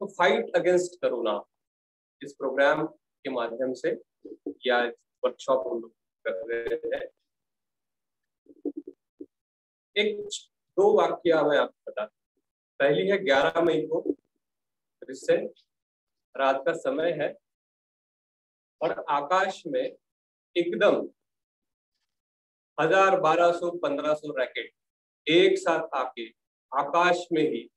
तो fight against corona इस programme के माध्यम से या वर्कशॉप हम लोग कर रहे हैं। एक दो वाक्य मैं आपको बता, पहली है 11 मई को, रिसेंट रात का समय है और आकाश में एकदम 1000, 1200, 1500 रैकेट एक साथ आके आकाश में ही,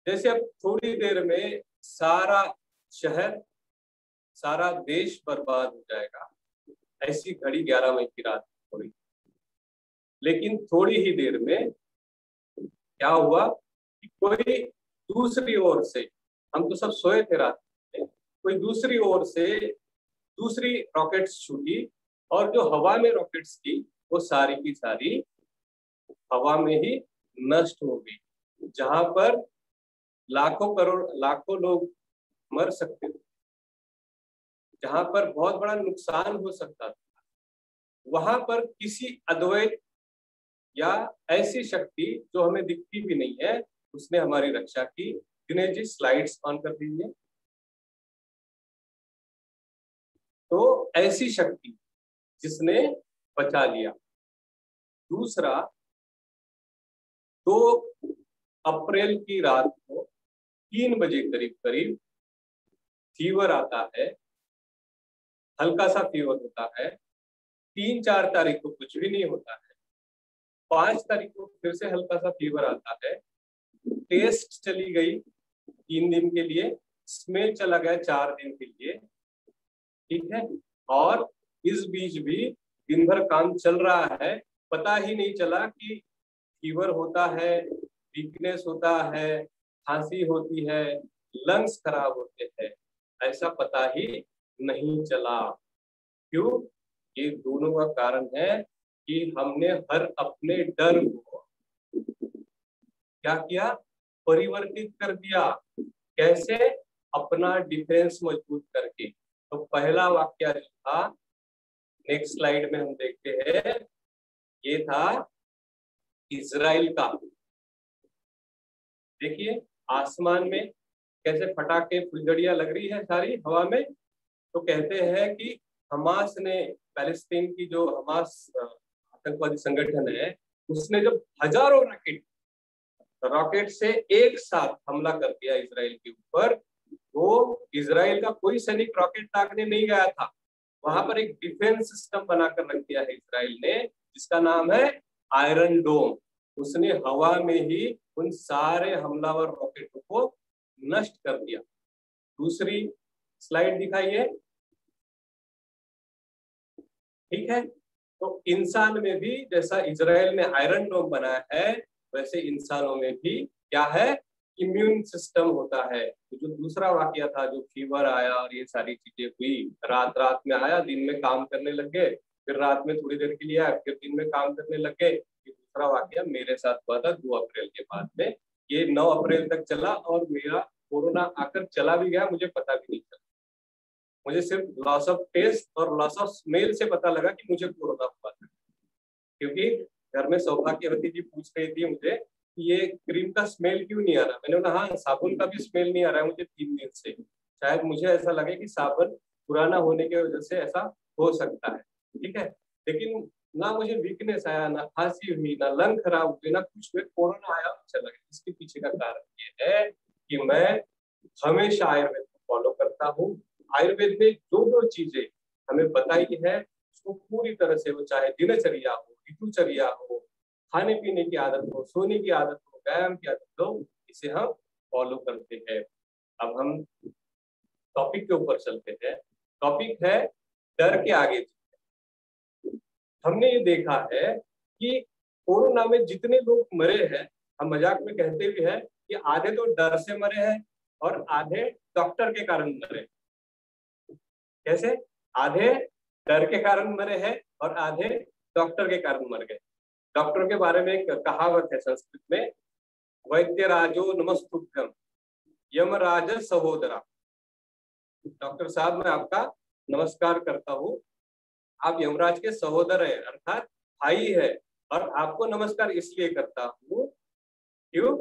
जैसे अब थोड़ी देर में सारा शहर, सारा देश बर्बाद हो जाएगा, ऐसी घड़ी 11 मई की रात हो रही। लेकिन थोड़ी ही देर में क्या हुआ कि कोई दूसरी ओर से, हम तो सब सोए थे रात में, कोई दूसरी ओर से दूसरी रॉकेट्स छूटी और जो हवा में रॉकेट्स थी वो सारी की सारी हवा में ही नष्ट हो गई। जहां पर लाखों करोड़ लाखों लोग मर सकते थे, जहां पर बहुत बड़ा नुकसान हो सकता था, वहां पर किसी अद्वैत या ऐसी शक्ति जो हमें दिखती भी नहीं है, उसने हमारी रक्षा की। दिनेश जी स्लाइड्स ऑन कर दीजिए। तो ऐसी शक्ति जिसने बचा लिया। दूसरा, 2 अप्रैल की रात को 3 बजे करीब करीब फीवर आता है, हल्का सा फीवर होता है। 3-4 तारीख को कुछ भी नहीं होता है। 5 तारीख को फिर से हल्का सा फीवर आता है। टेस्ट चली गई 3 दिन के लिए, स्मेल चला गया 4 दिन के लिए, ठीक है। और इस बीच भी दिन भर काम चल रहा है, पता ही नहीं चला कि फीवर होता है, वीकनेस होता है, खांसी होती है, लंग्स खराब होते हैं, ऐसा पता ही नहीं चला। क्यों? ये दोनों का कारण है कि हमने हर अपने डर को क्या किया, परिवर्तित कर दिया। कैसे? अपना डिफेंस मजबूत करके। तो पहला वाक्य जो था, नेक्स्ट स्लाइड में हम देखते हैं, ये था इजराइल का। देखिए आसमान में कैसे फटाके फुलझड़ियां लग रही है सारी हवा में। तो कहते हैं कि हमास ने, पैलेस्टीन की जो हमास आतंकवादी संगठन है, उसने जब हजारों रॉकेट से एक साथ हमला कर दिया इसराइल के ऊपर, तो इसराइल का कोई सैनिक रॉकेट दागने नहीं गया था। वहां पर एक डिफेंस सिस्टम बनाकर रख दिया है इसराइल ने, जिसका नाम है आयरन डोम। उसने हवा में ही उन सारे हमलावर रॉकेटों को नष्ट कर दिया। दूसरी स्लाइड दिखाइए, ठीक है। तो इंसान में भी जैसा इजराइल ने आयरन डोम बनाया है, वैसे इंसानों में भी क्या है, इम्यून सिस्टम होता है। तो जो दूसरा वाकया था, जो फीवर आया और ये सारी चीजें हुई, रात रात में आया, दिन में काम करने लग गए, फिर रात में थोड़ी देर के लिए आया, फिर दिन में काम करने लग गए। ये दूसरा वाकया मेरे साथ हुआ था 2 अप्रैल के बाद में। ये 9 अप्रैल तक चला और मेरा कोरोना आकर चला भी गया, मुझे पता भी नहीं चला। मुझे सिर्फ लॉस ऑफ टेस्ट और लॉस ऑफ स्मेल से पता लगा कि मुझे कोरोना हुआ था। क्योंकि घर में सौभाग्यवती जी पूछ रही थी मुझे कि ये क्रीम का स्मेल क्यों नहीं आ रहा। मैंने बोला हाँ, साबुन का भी स्मेल नहीं आ रहा है मुझे 3 दिन से। शायद मुझे ऐसा लगे कि साबुन पुराना होने की वजह से ऐसा हो सकता है, ठीक है। लेकिन ना मुझे वीकनेस आया, ना खांसी हुई, ना लंग खराब हुई, ना कुछ हुए, कोरोना आया और चला गया। इसके पीछे का कारण ये है कि मैं हमेशा आयुर्वेद को फॉलो करता हूँ। आयुर्वेद में जो जो चीजें हमें बताई है, उसको पूरी तरह से, वो चाहे दिनचर्या हो, ऋतुचर्या हो, खाने पीने की आदत हो, सोने की आदत हो, व्यायाम की आदत हो, इसे हम फॉलो करते हैं। अब हम टॉपिक के ऊपर चलते हैं। टॉपिक है डर के आगे। हमने ये देखा है कि कोरोना में जितने लोग मरे हैं, हम मजाक में कहते भी हैं कि आधे तो डर से मरे हैं और आधे डॉक्टर के कारण मरे। कैसे? आधे डर के कारण मरे हैं और आधे डॉक्टर के कारण मर गए। डॉक्टर के बारे में एक कहावत है संस्कृत में, वैद्य राजो नमस्तुभ्यम यमराज सहोदरा। डॉक्टर साहब मैं आपका नमस्कार करता हूँ, आप यमराज के सहोदर है, अर्थात भाई है। और आपको नमस्कार इसलिए करता हूँ, क्यों?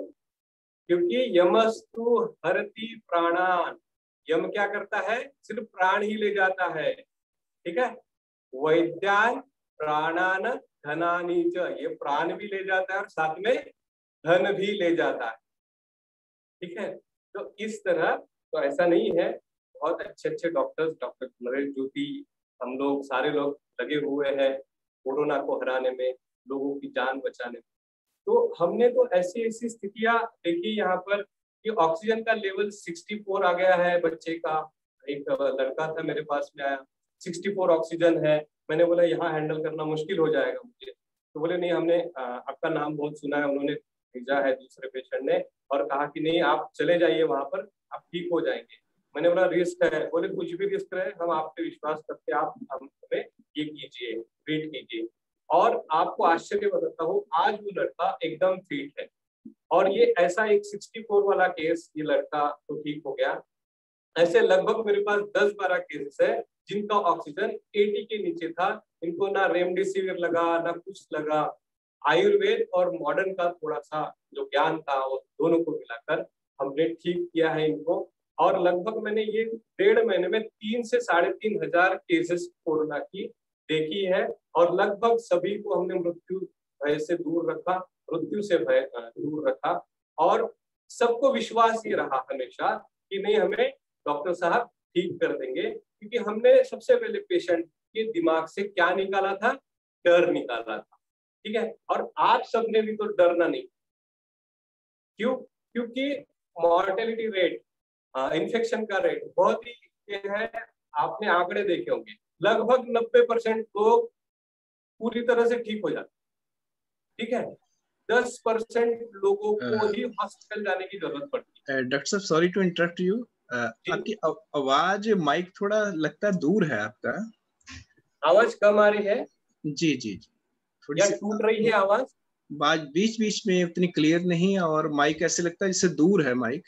क्योंकि यमस्तु हरति प्राणान, यम क्या करता है, सिर्फ प्राण ही ले जाता है, ठीक है। वैद्यान प्राणान धनानि च, ये प्राण भी ले जाता है और साथ में धन भी ले जाता है, ठीक है। तो इस तरह, तो ऐसा नहीं है, बहुत अच्छे अच्छे डॉक्टर्स, डॉक्टर नरेश ज्योति, हम लोग सारे लोग लगे हुए हैं कोरोना को हराने में, लोगों की जान बचाने में। तो हमने तो ऐसी ऐसी स्थितियां देखी यहाँ पर कि ऑक्सीजन का लेवल 64 आ गया है बच्चे का। एक लड़का था मेरे पास में आया, 64 ऑक्सीजन है। मैंने बोला यहाँ हैंडल करना मुश्किल हो जाएगा मुझे। तो बोले नहीं, हमने आपका नाम बहुत सुना है, उन्होंने भेजा है दूसरे पेशेंट ने और कहा कि नहीं आप चले जाइए वहां पर, आप ठीक हो जाएंगे। मैंने बोला रिस्क है, बोले कुछ भी रिस्क रहे हम आप पे विश्वास करते, आप हमें ये कीजिए, ट्रीट कीजिए। और आपको आश्चर्य बताता हूँ, आज वो लड़का एकदम फिट है। और ये ऐसा एक 64 वाला केस, ये लड़का तो ठीक हो गया। ऐसे लगभग मेरे पास 10-12 केसेस है जिनका ऑक्सीजन 80 के नीचे था, इनको ना रेमडेसिविर लगा ना कुछ लगा। आयुर्वेद और मॉडर्न का थोड़ा सा जो ज्ञान था वो दोनों को मिलाकर हमने ठीक किया है इनको। और लगभग मैंने ये 1.5 महीने में 3 से 3.5 हजार केसेस कोरोना की देखी है और लगभग सभी को हमने मृत्यु भय से दूर रखा, मृत्यु से भय दूर रखा। और सबको विश्वास ये रहा हमेशा कि नहीं हमें डॉक्टर साहब ठीक कर देंगे, क्योंकि हमने सबसे पहले पेशेंट के दिमाग से क्या निकाला था, डर निकाला था, ठीक है। और आप सबने भी तो डरना नहीं, क्यों, क्योंकि मॉर्टेलिटी रेट, इन्फेक्शन का रेट बहुत ही ये है, आपने आंकड़े देखे होंगे, लगभग 90% लोग पूरी तरह से ठीक हो जाते, ठीक है। 10% लोगों को ही हॉस्पिटल जाने की जरूरत पड़ती है। डॉक्टर साहब सॉरी टू इंटरप्ट यू, आपकी आवाज माइक थोड़ा लगता है दूर है आपका, आवाज कम आ रही है? जी जी जी, थोड़ी सी टूट रही है आवाज, बीच बीच में उतनी क्लियर नहीं है और माइक ऐसे लगता है जैसे दूर है माइक।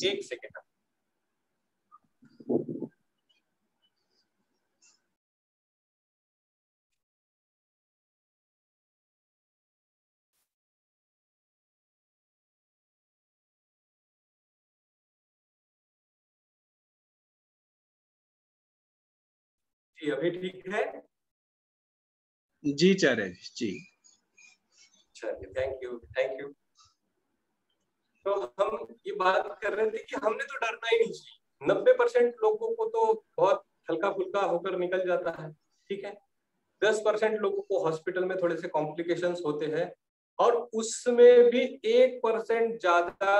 एक सेकेंड। जी अभी ठीक है? जी चार्य जी, चलिए थैंक यू थैंक यू। तो हम ये बात कर रहे थे कि हमने तो डरना ही नहीं चाहिए। 90% लोगों को तो बहुत हल्का फुल्का होकर निकल जाता है, ठीक है। 10% लोगों को हॉस्पिटल में थोड़े से कॉम्प्लिकेशंस होते हैं और उसमें भी 1% ज्यादा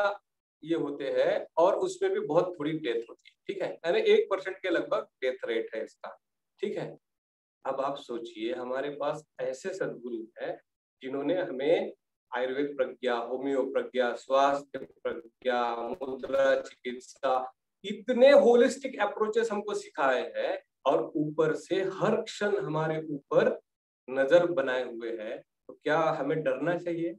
ये होते हैं और उसमें भी बहुत थोड़ी डेथ होती है, ठीक है। यानी 1% के लगभग डेथ रेट है इसका, ठीक है। अब आप सोचिए हमारे पास ऐसे सद्गुरु हैं जिन्होंने हमें आयुर्वेद प्रज्ञा, होम्यो प्रज्ञा, स्वास्थ्य प्रज्ञा, मुद्रा चिकित्सा, इतने होलिस्टिक अप्रोचेस हमको सिखाए हैं और ऊपर से हर क्षण हमारे ऊपर नजर बनाए हुए हैं। तो क्या हमें डरना चाहिए?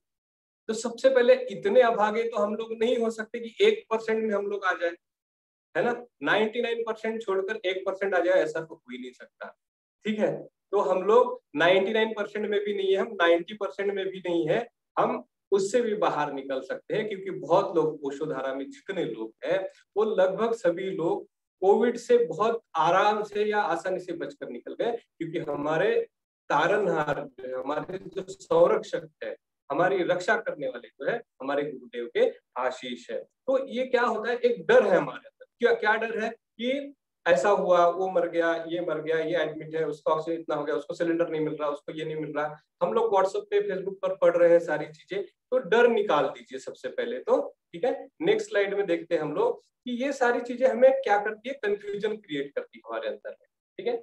तो सबसे पहले इतने अभागे तो हम लोग नहीं हो सकते कि 1% में हम लोग आ जाए, है ना। 99% छोड़कर 1% आ जाए, ऐसा तो हो ही नहीं सकता, ठीक है। तो हम लोग 99% में भी नहीं है, हम 90% में भी नहीं है, हम उससे भी बाहर निकल सकते हैं। क्योंकि बहुत लोग, ओशोधारा में जितने लोग हैं वो लगभग सभी लोग कोविड से बहुत आराम से या आसानी से बचकर निकल गए, क्योंकि हमारे तारनहार, हमारे जो संरक्षक है, हमारी रक्षा करने वाले जो है हमारे गुरुदेव के आशीष है। तो ये क्या होता है, एक डर है हमारे अंदर। क्या क्या डर है कि ऐसा हुआ, वो मर गया, ये एडमिट है, उसका ऑक्सीजन इतना हो गया, उसको सिलेंडर नहीं मिल रहा, उसको ये नहीं मिल रहा। हम लोग व्हाट्सएप पे, फेसबुक पर पढ़ रहे हैं सारी चीजें, तो डर निकाल दीजिए सबसे पहले तो, ठीक है। नेक्स्ट स्लाइड में देखते हैं हम लोग कि ये सारी चीजें हमें क्या करती है, कंफ्यूजन क्रिएट करती है हमारे अंदर में, ठीक है।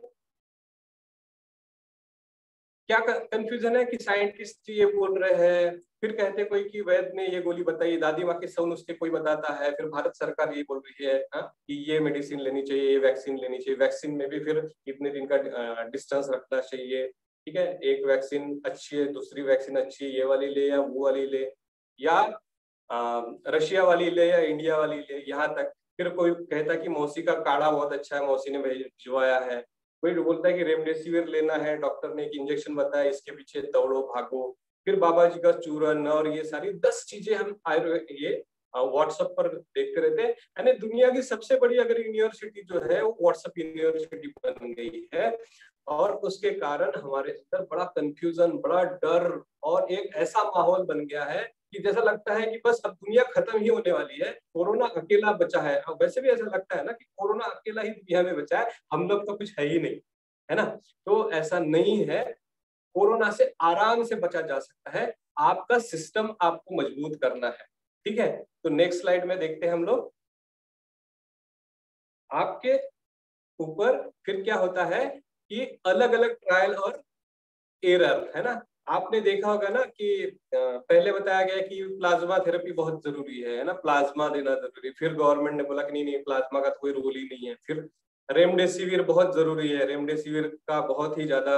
क्या कंफ्यूजन है कि साइंटिस्ट ये बोल रहे हैं, फिर कहते कोई कि वैद्य ने ये गोली बताई, दादी माँ के सौ नुस्खे कोई बताता है, फिर भारत सरकार ये बोल रही है कि ये मेडिसिन लेनी चाहिए, ये वैक्सीन लेनी चाहिए। वैक्सीन में भी फिर कितने दिन का डिस्टेंस रखना चाहिए, ठीक है। एक वैक्सीन अच्छी है, दूसरी वैक्सीन अच्छी है, ये वाली ले या वो वाली ले, या रशिया वाली ले या इंडिया वाली ले, यहाँ तक। फिर कोई कहता है कि मौसी का काढ़ा बहुत अच्छा है, मौसी ने भिजवाया है। कोई बोलता है कि रेमडेसिविर लेना है, डॉक्टर ने एक इंजेक्शन बताया, इसके पीछे दौड़ो भागो। फिर बाबा जी का चूरन और ये सारी 10 चीजें हम आयुर्वेद ये व्हाट्सएप पर देखते रहते हैं। यानी दुनिया की सबसे बड़ी अगर यूनिवर्सिटी जो है वो व्हाट्सएप यूनिवर्सिटी बन गई है, और उसके कारण हमारे अंदर बड़ा कंफ्यूजन, बड़ा डर और एक ऐसा माहौल बन गया है कि जैसा लगता है कि बस अब दुनिया खत्म ही होने वाली है, कोरोना अकेला बचा है। अब वैसे भी ऐसा लगता है ना कि कोरोना अकेला ही दुनिया में बचा है, हम लोग तो कुछ है ही नहीं, है ना। तो ऐसा नहीं है, कोरोना से आराम से बचा जा सकता है, आपका सिस्टम आपको मजबूत करना है। ठीक है, तो नेक्स्ट स्लाइड में देखते हैं हम लोग। आपके ऊपर फिर क्या होता है कि अलग अलग ट्रायल और एरर, है ना। आपने देखा होगा ना कि पहले बताया गया कि प्लाज्मा थेरेपी बहुत जरूरी है ना, प्लाज्मा देना जरूरी। फिर गवर्नमेंट ने बोला कि नहीं नहीं, प्लाज्मा का तो कोई रोल ही नहीं है। फिर रेमडेसिविर बहुत जरूरी है, रेमडेसिविर का बहुत ही ज्यादा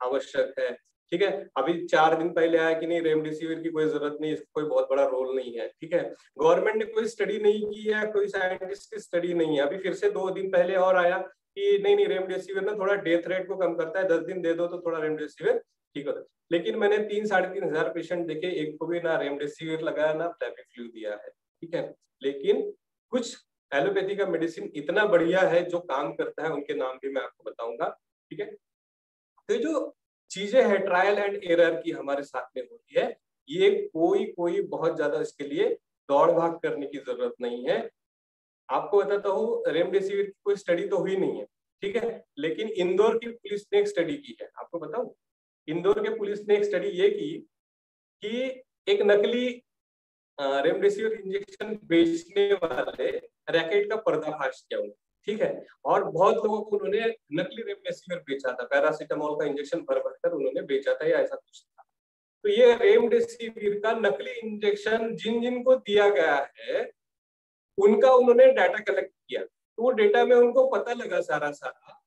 आवश्यक है। ठीक है, अभी 4 दिन पहले आया कि नहीं रेमडेसिविर की कोई जरूरत नहीं, इसका कोई बहुत बड़ा रोल नहीं है। ठीक है, गवर्नमेंट ने कोई स्टडी नहीं की है, कोई साइंटिस्ट की स्टडी नहीं है। अभी फिर से 2 दिन पहले और आया कि नहीं नहीं रेमडेसिविर ना थोड़ा डेथ रेट को कम करता है, 10 दिन दे दो तो थोड़ा रेमडेसिविर ठीक होता है। लेकिन मैंने 3-3.5 हजार पेशेंट देखे, एक को भी ना रेमडेसिविर लगाया ना फ्लैविफ्लू दिया है। ठीक है, लेकिन कुछ एलोपैथी का मेडिसिन इतना बढ़िया है जो काम करता है, उनके नाम भी मैं आपको बताऊंगा। ठीक है, तो जो चीजें हैं ट्रायल एंड एरर की हमारे साथ में होती है, ये कोई कोई बहुत ज्यादा इसके लिए दौड़ भाग करने की जरूरत नहीं है। आपको बताता हूँ, रेमडेसिविर की कोई स्टडी तो हुई नहीं है, ठीक है, लेकिन इंदौर की पुलिस ने एक स्टडी की है। आपको बताऊं, इंदौर के पुलिस ने एक स्टडी ये की कि एक नकली रेमडेसिविर इंजेक्शन बेचने वाले रैकेट का पर्दाफाश किया उन्होंने। ठीक है, और बहुत लोगों को उन्होंने नकली रेमडेसिविर बेचा था, पैरासीटामोल का इंजेक्शन भर भर कर उन्होंने बेचा था या ऐसा कुछ था। तो ये रेमडेसिविर का नकली इंजेक्शन जिन जिन को दिया गया है उनका उन्होंने डाटा कलेक्ट किया, तो वो डेटा में उनको पता लगा सारा सारा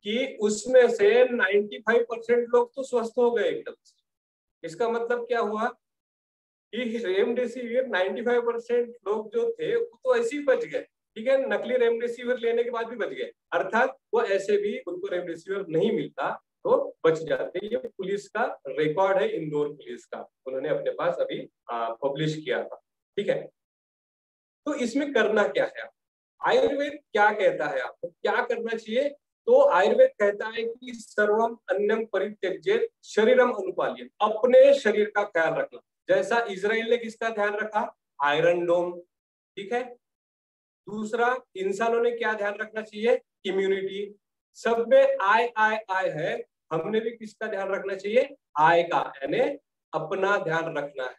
कि उसमें से 95% लोग तो स्वस्थ हो गए एकदम से। इसका मतलब क्या हुआ कि रेमडेसिविर 95% लोग जो थे वो तो ऐसे ही बच गए। ठीक है, नकली रेमडेसिविर लेने के बाद भी बच गए, अर्थात वो ऐसे भी उनको रेमडेसिविर नहीं मिलता तो बच जाते। ये पुलिस का रिकॉर्ड है, इंदौर पुलिस का, उन्होंने अपने पास अभी पब्लिश किया था। ठीक है, तो इसमें करना क्या है, आयुर्वेद क्या कहता है आपको क्या करना चाहिए। तो आयुर्वेद कहता है कि सर्वम अन्यम परित्यज्य शरीरम अनुपाल्य, अपने शरीर का ख्याल रखना। जैसा इजराइल ने किसका ध्यान रखा, आयरन डोम। ठीक है, दूसरा इंसानों ने क्या ध्यान रखना चाहिए, इम्यूनिटी। सब में आय आय आय है, हमने भी किसका ध्यान रखना चाहिए, आय का, यानी अपना ध्यान रखना है।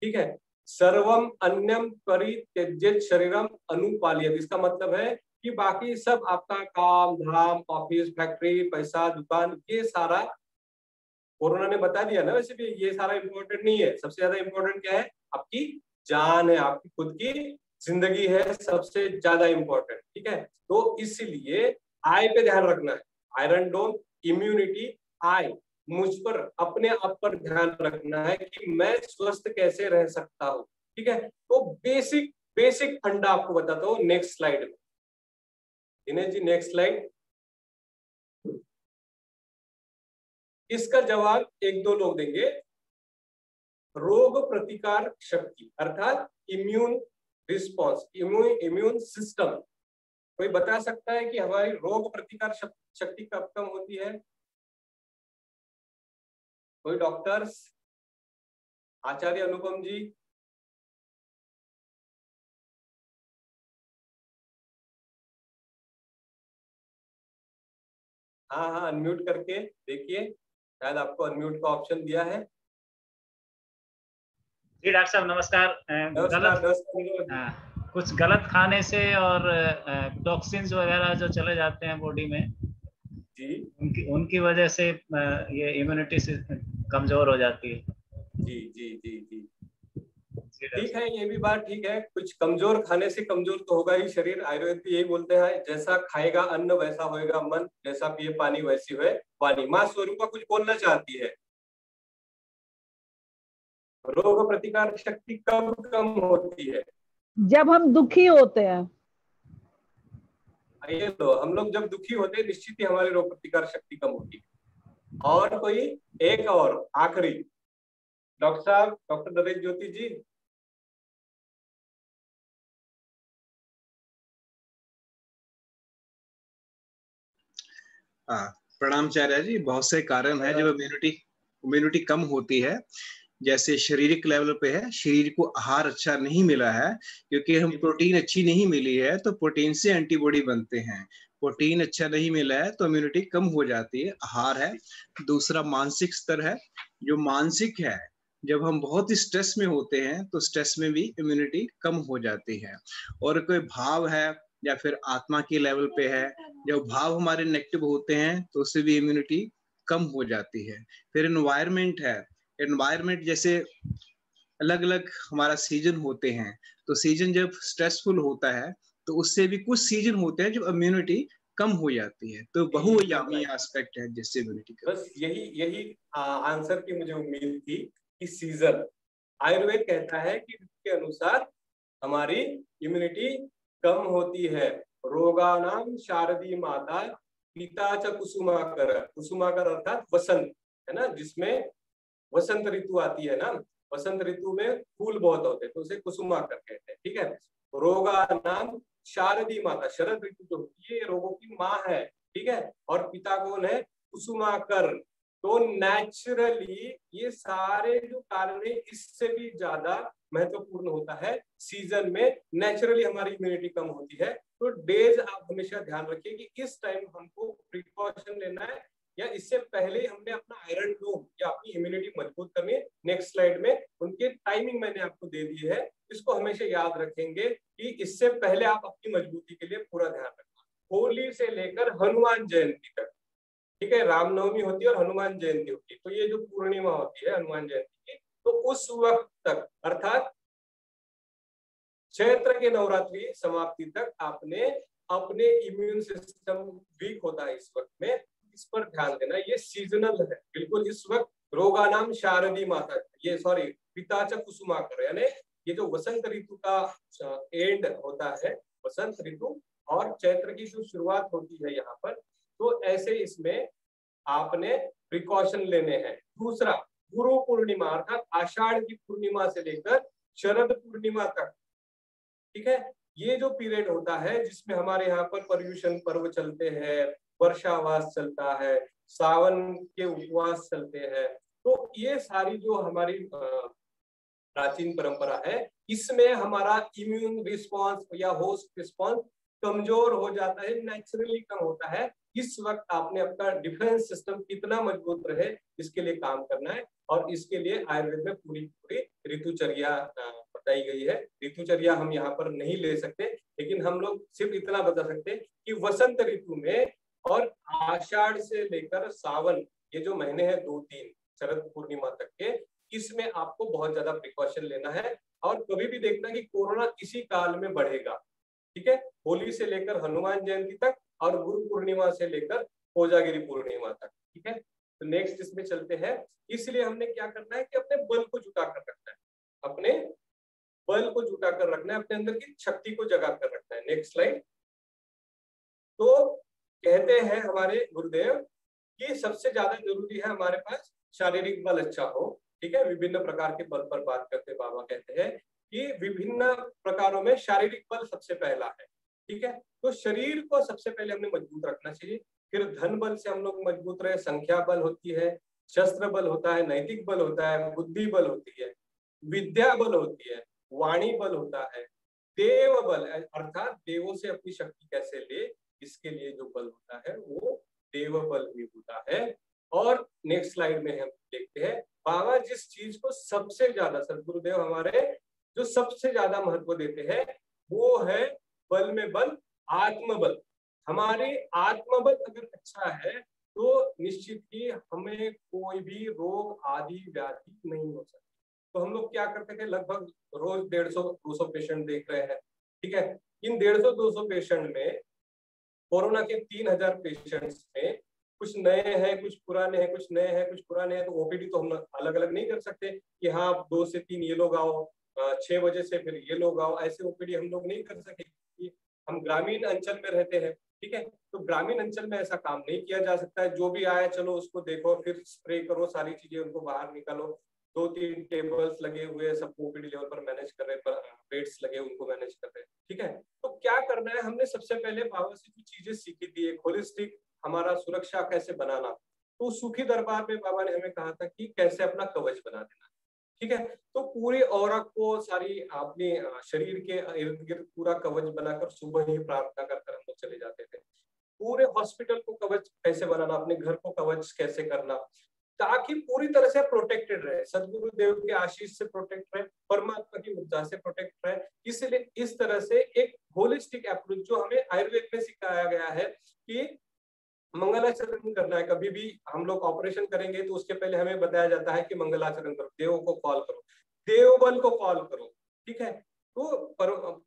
ठीक है, सर्वम अन्यम परित्यज्य शरीरम अनुपाल्यत, इसका मतलब है कि बाकी सब आपका काम धाम, ऑफिस, फैक्ट्री, पैसा, दुकान, ये सारा कोरोना ने बता दिया ना। वैसे भी ये सारा इंपॉर्टेंट नहीं है, सबसे ज्यादा इंपॉर्टेंट क्या है, आपकी जान है, आपकी खुद की जिंदगी है सबसे ज्यादा इंपॉर्टेंट। ठीक है, तो इसलिए आय पे ध्यान रखना है, आयरन डोन, इम्यूनिटी, आय, मुझ पर अपने आप पर ध्यान रखना है कि मैं स्वस्थ कैसे रह सकता हूँ। ठीक है, तो बेसिक बेसिक फंडा आपको बताता हूँ नेक्स्ट स्लाइड में। Dinesh ji next slide. इसका जवाब एक दो लोग देंगे, रोग प्रतिकार शक्ति अर्थात इम्यून रिस्पॉन्स, इम्यून सिस्टम। कोई बता सकता है कि हमारी रोग प्रतिकार शक्ति कब कम होती है, कोई डॉक्टर्स, आचार्य अनुपम जी। हाँ हाँ, अनम्यूट करके देखिए, शायद आपको अनम्यूट का ऑप्शन दिया है। जी डॉक्टर साहब नमस्कार। कुछ गलत खाने से और टॉक्सिन्स वगैरह जो चले जाते हैं बॉडी में जी, उनकी वजह से ये इम्यूनिटी कमजोर हो जाती है। जी जी जी जी, ठीक है, ये भी बात ठीक है, कुछ कमजोर खाने से कमजोर तो होगा ही शरीर। आयुर्वेद भी यही बोलते हैं, जैसा खाएगा अन्न वैसा होएगा मन, जैसा पिए पानी वैसी हुए वाणी। माँ स्वरूपा कुछ बोलना चाहती है, रोग प्रतिकार शक्ति कब कम होती है, जब हम दुखी होते हैं। ये तो हम लोग जब दुखी होते हैं निश्चित ही हमारी रोग प्रतिकार शक्ति कम होती है। और कोई एक और आखिरी, डॉक्टर साहब, डॉक्टर नरेश ज्योति जी। हाँ, प्रणाम चार्य जी। बहुत से कारण है जब इम्यूनिटी कम होती है। जैसे शारीरिक लेवल पे है, शरीर को आहार अच्छा नहीं मिला है, क्योंकि हम प्रोटीन अच्छी नहीं मिली है, तो प्रोटीन से एंटीबॉडी बनते हैं। प्रोटीन अच्छा नहीं मिला है तो इम्यूनिटी कम हो जाती है, आहार है। दूसरा मानसिक स्तर है, जो मानसिक है, जब हम बहुत स्ट्रेस में होते हैं तो स्ट्रेस में भी इम्यूनिटी कम हो जाती है। और कोई भाव है या फिर आत्मा के लेवल पे है, जब भाव हमारे नेगेटिव होते हैं तो उससे भी इम्यूनिटी कम हो जाती है। फिर एनवायरनमेंट है, एनवायरनमेंट जैसे अलग अलग हमारा सीजन होते हैं, तो सीजन जब स्ट्रेसफुल होता है तो उससे भी कुछ सीजन होते हैं जब इम्यूनिटी कम हो जाती है। तो बहुआयामी एस्पेक्ट है जिससे इम्यूनिटी कम। बस यही आंसर की मुझे उम्मीद थी कि सीजन, आयुर्वेद कहता है कि इसके अनुसार हमारी इम्यूनिटी कम होती है। रोगानाम शारदी माता पिता च कुसुमाकर, कुसुमाकर अर्थात वसंत है ना, जिसमें वसंत ऋतु आती है ना, वसंत ऋतु में फूल बहुत होते हैं तो उसे कुसुमाकर कहते हैं। ठीक है, रोगा नाम शारदी माता, शरद ऋतु जो होती है रोगों की माँ है। ठीक है, और पिता कौन है? कुसुमाकर। तो नेचुरली ये सारे जो कारण है इससे भी ज्यादा महत्वपूर्ण होता है सीजन में नेचुरली हमारी इम्यूनिटी कम होती है। तो डेज आप हमेशा ध्यान रखिए कि इस टाइम हमको प्रिकॉशन लेना है या इससे पहले हमने अपना आयरन डोम या अपनी इम्यूनिटी मजबूत करनी है। नेक्स्ट स्लाइड में उनके टाइमिंग मैंने आपको दे दी है, इसको हमेशा याद रखेंगे कि इससे पहले आप अपनी मजबूती के लिए पूरा ध्यान रखना। होली से लेकर हनुमान जयंती तक, ठीक है, रामनवमी होती है और हनुमान जयंती होती है, तो ये जो पूर्णिमा होती है हनुमान जयंती की, तो उस वक्त तक अर्थात चैत्र के नवरात्रि समाप्ति तक आपने अपने इम्यून सिस्टम वीक होता है इस वक्त में, इस पर ध्यान देना। ये सीजनल है बिल्कुल। इस वक्त रोगानाम शारदी माता, ये सॉरी पिताचा कुसुमाकर, यानी ये जो वसंत ऋतु का एंड होता है, वसंत ऋतु और चैत्र की जो शुरुआत होती है यहाँ पर, तो ऐसे इसमें आपने प्रिकॉशन लेने हैं। दूसरा, गुरु पूर्णिमा अर्थात आषाढ़ की पूर्णिमा से लेकर शरद पूर्णिमा तक, ठीक है, ये जो पीरियड होता है जिसमें हमारे यहाँ पर पर्यूषण पर्व चलते हैं, वर्षावास चलता है, सावन के उपवास चलते हैं, तो ये सारी जो हमारी प्राचीन परंपरा है, इसमें हमारा इम्यून रिस्पांस या होस्ट रिस्पांस कमजोर हो जाता है, नेचुरली कम होता है। इस वक्त आपने अपना डिफेंस सिस्टम कितना मजबूत रहे इसके लिए काम करना है, और इसके लिए आयुर्वेद में पूरी पूरी ऋतुचर्या बताई गई है। ऋतुचर्या हम यहाँ पर नहीं ले सकते, लेकिन हम लोग सिर्फ इतना बता सकते हैं कि वसंत ऋतु में और आषाढ़ से लेकर सावन, ये जो महीने हैं 2-3 शरद पूर्णिमा तक के, इसमें आपको बहुत ज्यादा प्रिकॉशन लेना है। और कभी भी देखना कि कोरोना इसी काल में बढ़ेगा। ठीक है, होली से लेकर हनुमान जयंती तक और गुरु पूर्णिमा से लेकर कोजागिरी पूर्णिमा तक। ठीक है, तो नेक्स्ट इसमें चलते हैं। इसलिए हमने क्या करना है कि अपने बल को जुटा कर रखना है, अपने बल को जुटा कर रखना है, अपने अंदर की शक्ति को जगा कर रखना है। Next slide. तो कहते हैं हमारे गुरुदेव कि सबसे ज्यादा जरूरी है हमारे पास शारीरिक बल अच्छा हो। ठीक है, विभिन्न प्रकार के बल पर बात करते बाबा कहते हैं कि विभिन्न प्रकारों में शारीरिक बल सबसे पहला है। ठीक है, तो शरीर को सबसे पहले हमने मजबूत रखना चाहिए, फिर धन बल से हम लोग मजबूत रहे, संख्या बल होती है, शस्त्र बल होता है, नैतिक बल होता है, बुद्धि बल होती है, विद्या बल होती है, वाणी बल होता है, देव बल अर्थात देवों से अपनी शक्ति कैसे ले, इसके लिए जो बल होता है वो देव बल भी होता है। और नेक्स्ट स्लाइड में हम देखते हैं बाबा जिस चीज को सबसे ज्यादा, सदगुरुदेव हमारे जो सबसे ज्यादा महत्व देते हैं वो है बल में बल, आत्मबल। हमारे आत्मबल अगर अच्छा है तो निश्चित ही हमें कोई भी रोग आदि व्याधि नहीं हो सकती। तो हम लोग क्या करते थे, लगभग रोज 150-200 पेशेंट देख रहे हैं। ठीक है, इन 150-200 पेशेंट में कोरोना के 3000 पेशेंट्स में कुछ नए हैं, कुछ पुराने हैं, कुछ नए हैं, कुछ पुराने हैं। तो ओपीडी तो हम अलग अलग नहीं कर सकते कि हाँ 2 से 3 ये लोग आओ, 6 बजे से फिर ये लोग आओ, ऐसे ओपीडी हम लोग नहीं कर सके। हम ग्रामीण अंचल में रहते हैं। ठीक है, तो ग्रामीण अंचल में ऐसा काम नहीं किया जा सकता है। जो भी आया चलो उसको देखो, फिर स्प्रे करो, सारी चीजें उनको बाहर निकालो। 2-3 टेबल्स लगे हुए, सबको ओपीडी लेवल पर मैनेज कर रहे हैं, बेड्स लगे उनको मैनेज कर रहे हैं, ठीक है। तो क्या करना है, हमने सबसे पहले बाबा से जो चीजें सीखी थी, एक होलिस्टिक हमारा सुरक्षा कैसे बनाना, तो सूखी दरबार में बाबा ने हमें कहा था कि कैसे अपना कवच बना देना, ठीक है। तो पूरे औरा को, सारी अपने शरीर के इर्द गिर्द पूरा कवच बनाकर सुबह ही प्रार्थना कर हम लोग चले जाते थे। पूरे हॉस्पिटल को कवच कैसे बनाना, अपने घर को कवच कैसे करना, ताकि पूरी तरह से प्रोटेक्टेड रहे, सदगुरु देव के आशीष से प्रोटेक्ट रहे, परमात्मा की ऊर्जा से प्रोटेक्ट रहे। इसलिए इस तरह से एक होलिस्टिक अप्रोच जो हमें आयुर्वेद में सिखाया गया है कि मंगलाचरण करना है। कभी भी हम लोग ऑपरेशन करेंगे तो उसके पहले हमें बताया जाता है कि मंगलाचरण करो, देवों को कॉल करो, देवबल को कॉल करो, ठीक है। तो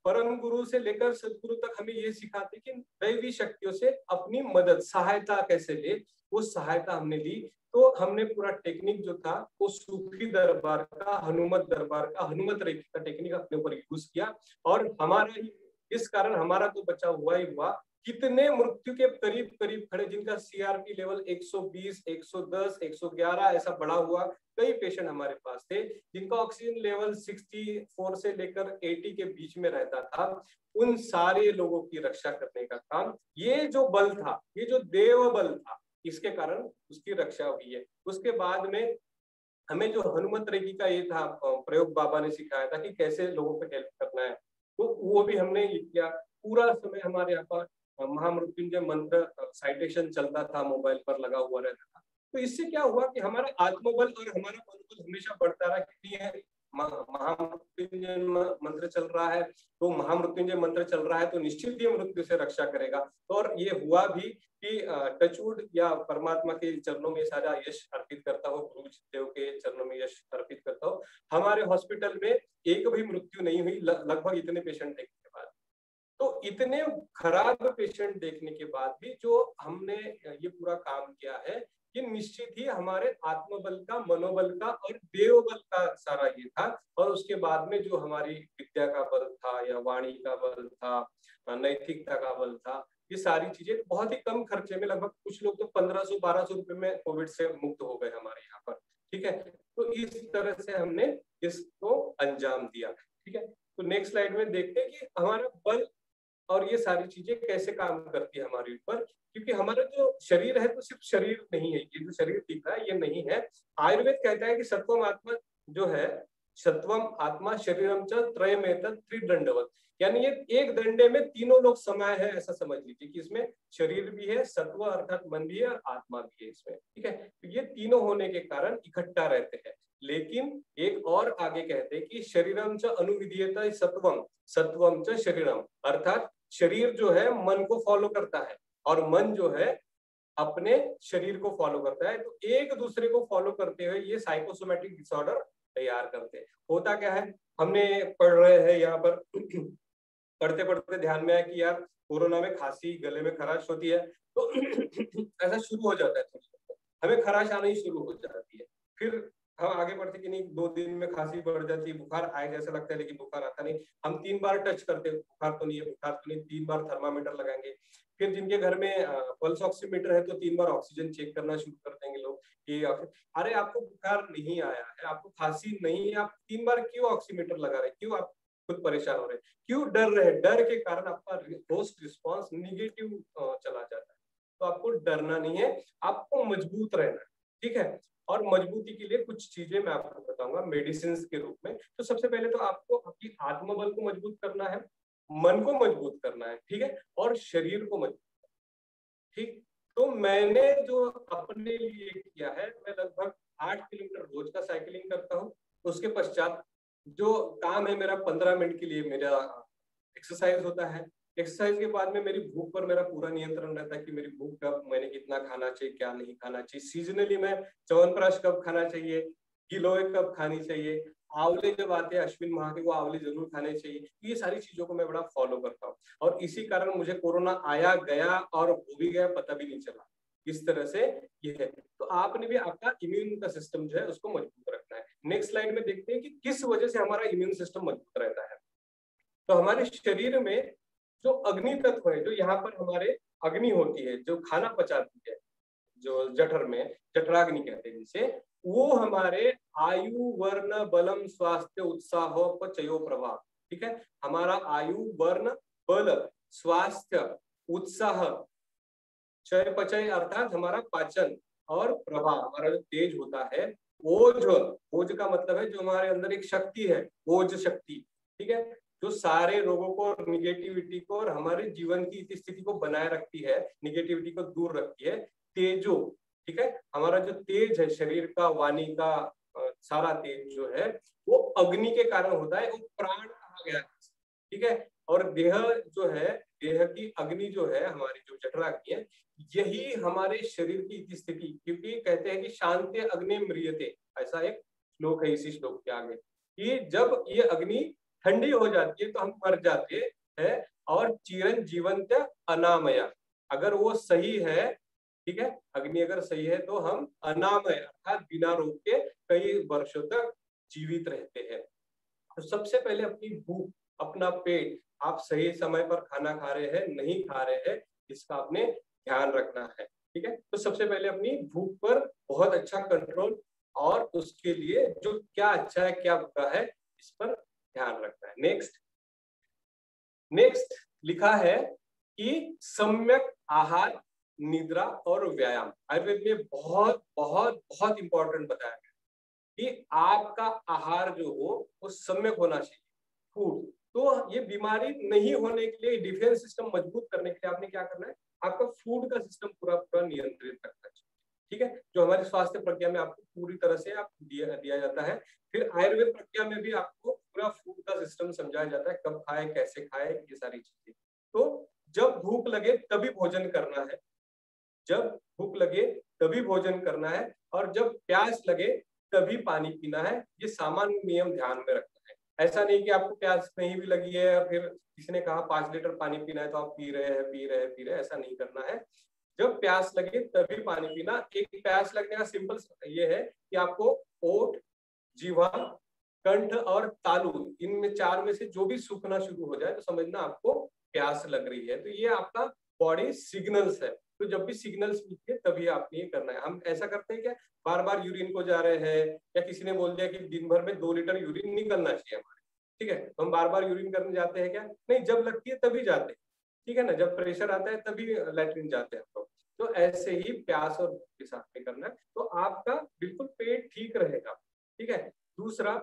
परम गुरु से लेकर सदगुरु तक हमें ये सिखाते कि दैवी शक्तियों से अपनी मदद, सहायता कैसे ले, वो सहायता हमने ली। तो हमने पूरा टेक्निक जो था वो सूफी दरबार का, हनुमत दरबार का, हनुमत रेखी का टेक्निक अपने ऊपर यूज किया, और हमारा ही इस कारण हमारा तो बचाव हुआ ही हुआ। कितने मृत्यु के करीब करीब खड़े, जिनका सीआरपी लेवल 120, 110, 111 ऐसा बढ़ा हुआ, कई पेशेंट हमारे पास थे जिनका ऑक्सीजन लेवल 64 से लेकर 80 के बीच में रहता था। उन सारे लोगों की रक्षा करने का काम, ये जो बल था, ये जो देव बल था, इसके कारण उसकी रक्षा हुई है। उसके बाद में हमें जो हनुमत रेखी का ये था प्रयोग, बाबा ने सिखाया था कि कैसे लोगों को हेल्प करना है, तो वो भी हमने किया। पूरा समय हमारे यहाँ पर महामृत्युंजय मंत्र साइटेशन चलता था, मोबाइल पर लगा हुआ रहता था। तो इससे क्या हुआ कि हमारा आत्मबल और हमारा मनोबल हमेशा बढ़ता रहा। कि महामृत्युंजय मंत्र चल रहा है, तो महामृत्युंजय मंत्र चल रहा है तो निश्चित ही मृत्यु से रक्षा करेगा। तो और ये हुआ भी कि टचवुड या परमात्मा के चरणों में सारा यश अर्पित करता हो, गुरु देव के चरणों में यश अर्पित करता हो। हमारे हॉस्पिटल में एक भी मृत्यु नहीं हुई, लगभग इतने पेशेंट देखने के बाद। तो इतने खराब पेशेंट देखने के बाद भी जो हमने ये पूरा काम किया है, ये निश्चित ही हमारे आत्मबल का, मनोबल का और देवबल का सारा ये था। और उसके बाद में जो हमारी विद्या का बल था, या वाणी का बल था, नैतिकता का बल था, ये सारी चीजें बहुत ही कम खर्चे में, लगभग कुछ लोग तो 1500-1200 रुपए में कोविड से मुक्त हो गए हमारे यहाँ पर, ठीक है। तो इस तरह से हमने इसको अंजाम दिया, ठीक है। तो नेक्स्ट स्लाइड में देखते हैं कि हमारा बल और ये सारी चीजें कैसे काम करती है हमारे ऊपर। क्योंकि हमारा जो शरीर है तो सिर्फ शरीर नहीं है, ये जो शरीर दिख रहा है ये नहीं है। आयुर्वेद कहता है कि सत्वम आत्मा जो है, सत्वम आत्मा शरीरम च त्रयमेतत् त्रिदंडवत्, यानी ये एक दंडे में तीनों लोग समाये है, ऐसा समझ लीजिए कि इसमें शरीर भी है, सत्व अर्थात मन भी है, और आत्मा भी है इसमें, ठीक है। तो ये तीनों होने के कारण इकट्ठा रहते हैं। लेकिन एक और आगे कहते हैं कि शरीरम च अनुविधीयते सत्वम, सत्वम च शरीरम, अर्थात शरीर जो है मन को फॉलो करता है, और मन जो है अपने शरीर को फॉलो करता है। तो एक दूसरे को फॉलो करते हुए ये साइकोसोमेटिक डिसऑर्डर तैयार करते हैं। होता क्या है, हमने पढ़ रहे हैं यहाँ पर पढ़ते पढ़ते ध्यान में आया कि यार कोरोना में खांसी, गले में खराश होती है, तो ऐसा शुरू हो जाता है, हमें खराश आनी शुरू हो जाती है। फिर हम आगे बढ़ते कि नहीं, 2 दिन में खांसी बढ़ जाती है, बुखार आए जैसा लगता है लेकिन बुखार आता नहीं। हम 3 बार टच करते हैं, बुखार तो नहीं है, बुखार तो नहीं, 3 बार थर्मामीटर लगाएंगे। फिर जिनके घर में पल्स ऑक्सीमीटर है तो 3 बार ऑक्सीजन चेक करना शुरू कर देंगे लोग कि अरे आपको बुखार नहीं आया है, आपको खांसी नहीं है, आप 3 बार क्यों ऑक्सीमीटर लगा रहे, क्यों आप खुद परेशान हो रहे, क्यों डर रहे। डर के कारण आपका होस्ट रिस्पॉन्स निगेटिव चला जाता है। तो आपको डरना नहीं है, आपको मजबूत रहना है, ठीक है। और मजबूती के लिए कुछ चीजें मैं आपको बताऊंगा मेडिसिन के रूप में। तो सबसे पहले तो आपको आपकी आत्मबल को मजबूत करना है, मन को मजबूत करना है, ठीक है, और शरीर को मजबूत करना है, ठीक। तो मैंने जो अपने लिए किया है, मैं लगभग 8 किलोमीटर रोज का साइकिलिंग करता हूँ। उसके पश्चात जो काम है मेरा, 15 मिनट के लिए मेरा एक्सरसाइज होता है। एक्सरसाइज के बाद में मेरी भूख पर मेरा पूरा नियंत्रण रहता है कि मेरी भूख कब, मैंने कितना खाना चाहिए, क्या नहीं खाना चाहिए। सीजनली मैं च्यवनप्राश कब खाना चाहिए, गिलोय कब खानी चाहिए, आंवले जब आते हैं अश्विन माह के, वो आंवले जरूर खाने चाहिए। ये सारी चीजों को मैं बड़ा फॉलो करता हूँ, और इसी कारण मुझे कोरोना आया गया और हो भी गया, पता भी नहीं चला। इस तरह से ये है। तो आपने भी आपका इम्यून का सिस्टम जो है उसको मजबूत रखना है। नेक्स्ट स्लाइड में देखते हैं कि किस वजह से हमारा इम्यून सिस्टम मजबूत रहता है। तो हमारे शरीर में जो अग्नि तत्व है, जो यहाँ पर हमारे अग्नि होती है, जो खाना पचाती है, जो जठर में जठराग्नि कहते हैं जिसे, वो हमारे आयु वर्ण बलम स्वास्थ्य उत्साह पचयो प्रभाव, ठीक है। हमारा आयु वर्ण बल स्वास्थ्य उत्साह चय पचय अर्थात हमारा पाचन और प्रभाव, हमारा जो तेज होता है, ओज, ओज का मतलब है जो हमारे अंदर एक शक्ति है, ओज शक्ति, ठीक है, जो सारे रोगों को, निगेटिविटी को और हमारे जीवन की स्थिति को बनाए रखती है, निगेटिविटी को दूर रखती है। तेजो, ठीक है, हमारा जो तेज है शरीर का, वाणी का सारा तेज जो है वो अग्नि के कारण होता है, वो प्राण कहा गया है, ठीक है। और देह जो है, देह की अग्नि जो है, हमारी जो जठराग्नि है, यही हमारे शरीर की स्थिति, क्योंकि कहते हैं कि शांति अग्नि म्रियते, ऐसा एक श्लोक है इसी श्लोक के आगे, कि जब ये अग्नि ठंडी हो जाती है तो हम मर जाते हैं, और चिरं जीवंत अनामया, अगर वो सही है, ठीक है, अग्नि अगर सही है तो हम अनामय अर्थात बिना रोग के कई वर्षों तक जीवित रहते हैं। तो सबसे पहले अपनी भूख, अपना पेट, आप सही समय पर खाना खा रहे हैं नहीं खा रहे हैं, इसका आपने ध्यान रखना है, ठीक है। तो सबसे पहले अपनी भूख पर बहुत अच्छा कंट्रोल, और उसके लिए जो क्या अच्छा है क्या बुरा है इस पर ध्यान रखना है। नेक्स्ट लिखा है कि सम्यक आहार, निद्रा और व्यायाम। आयुर्वेद में बहुत बहुत बहुत इंपॉर्टेंट बताया गया कि आपका आहार जो हो वो सम्यक होना चाहिए, फूड। तो ये बीमारी नहीं होने के लिए, डिफेंस सिस्टम मजबूत करने के लिए आपने क्या करना है, आपका फूड का सिस्टम पूरा पूरा नियंत्रित रखना चाहिए, ठीक है, जो हमारी स्वास्थ्य प्रक्रिया में आपको पूरी तरह से आप दिया जाता है। फिर आयुर्वेद प्रक्रिया में भी आपको पूरा फूड का सिस्टम समझाया जाता है, कब खाए, कैसे खाए, ये सारी चीजें। तो जब भूख लगे तभी भोजन करना है, जब भूख लगे तभी भोजन करना है, और जब प्यास लगे तभी पानी पीना है। ये सामान्य नियम ध्यान में रखना है। ऐसा नहीं कि आपको प्यास नहीं भी लगी है और फिर किसी ने कहा 5 लीटर पानी पीना है तो आप पी रहे हैं, ऐसा नहीं करना है। जब प्यास लगे तभी पानी पीना। एक प्यास लगने का सिंपल ये है कि आपको ओठ, जीवा, कंठ और तालु, इनमें 4 में से जो भी सूखना शुरू हो जाए तो समझना आपको प्यास लग रही है। तो ये आपका बॉडी सिग्नल्स है। तो जब भी सिग्नल्स मिलते तभी आपने ये करना है। हम ऐसा करते हैं क्या, बार बार यूरिन को जा रहे हैं, या किसी ने बोल दिया कि दिन भर में 2 लीटर यूरिन निकलना चाहिए हमारे, ठीक है, तो हम बार बार यूरिन करने जाते हैं क्या? नहीं, जब लगती है तभी जाते हैं, ठीक है ना, जब प्रेशर आता है तभी लैट्रिन जाते हैं हम लोग। तो ऐसे ही प्यास और भूख के साथ में करना है, तो आपका बिल्कुल पेट ठीक रहेगा, ठीक है। दूसरा,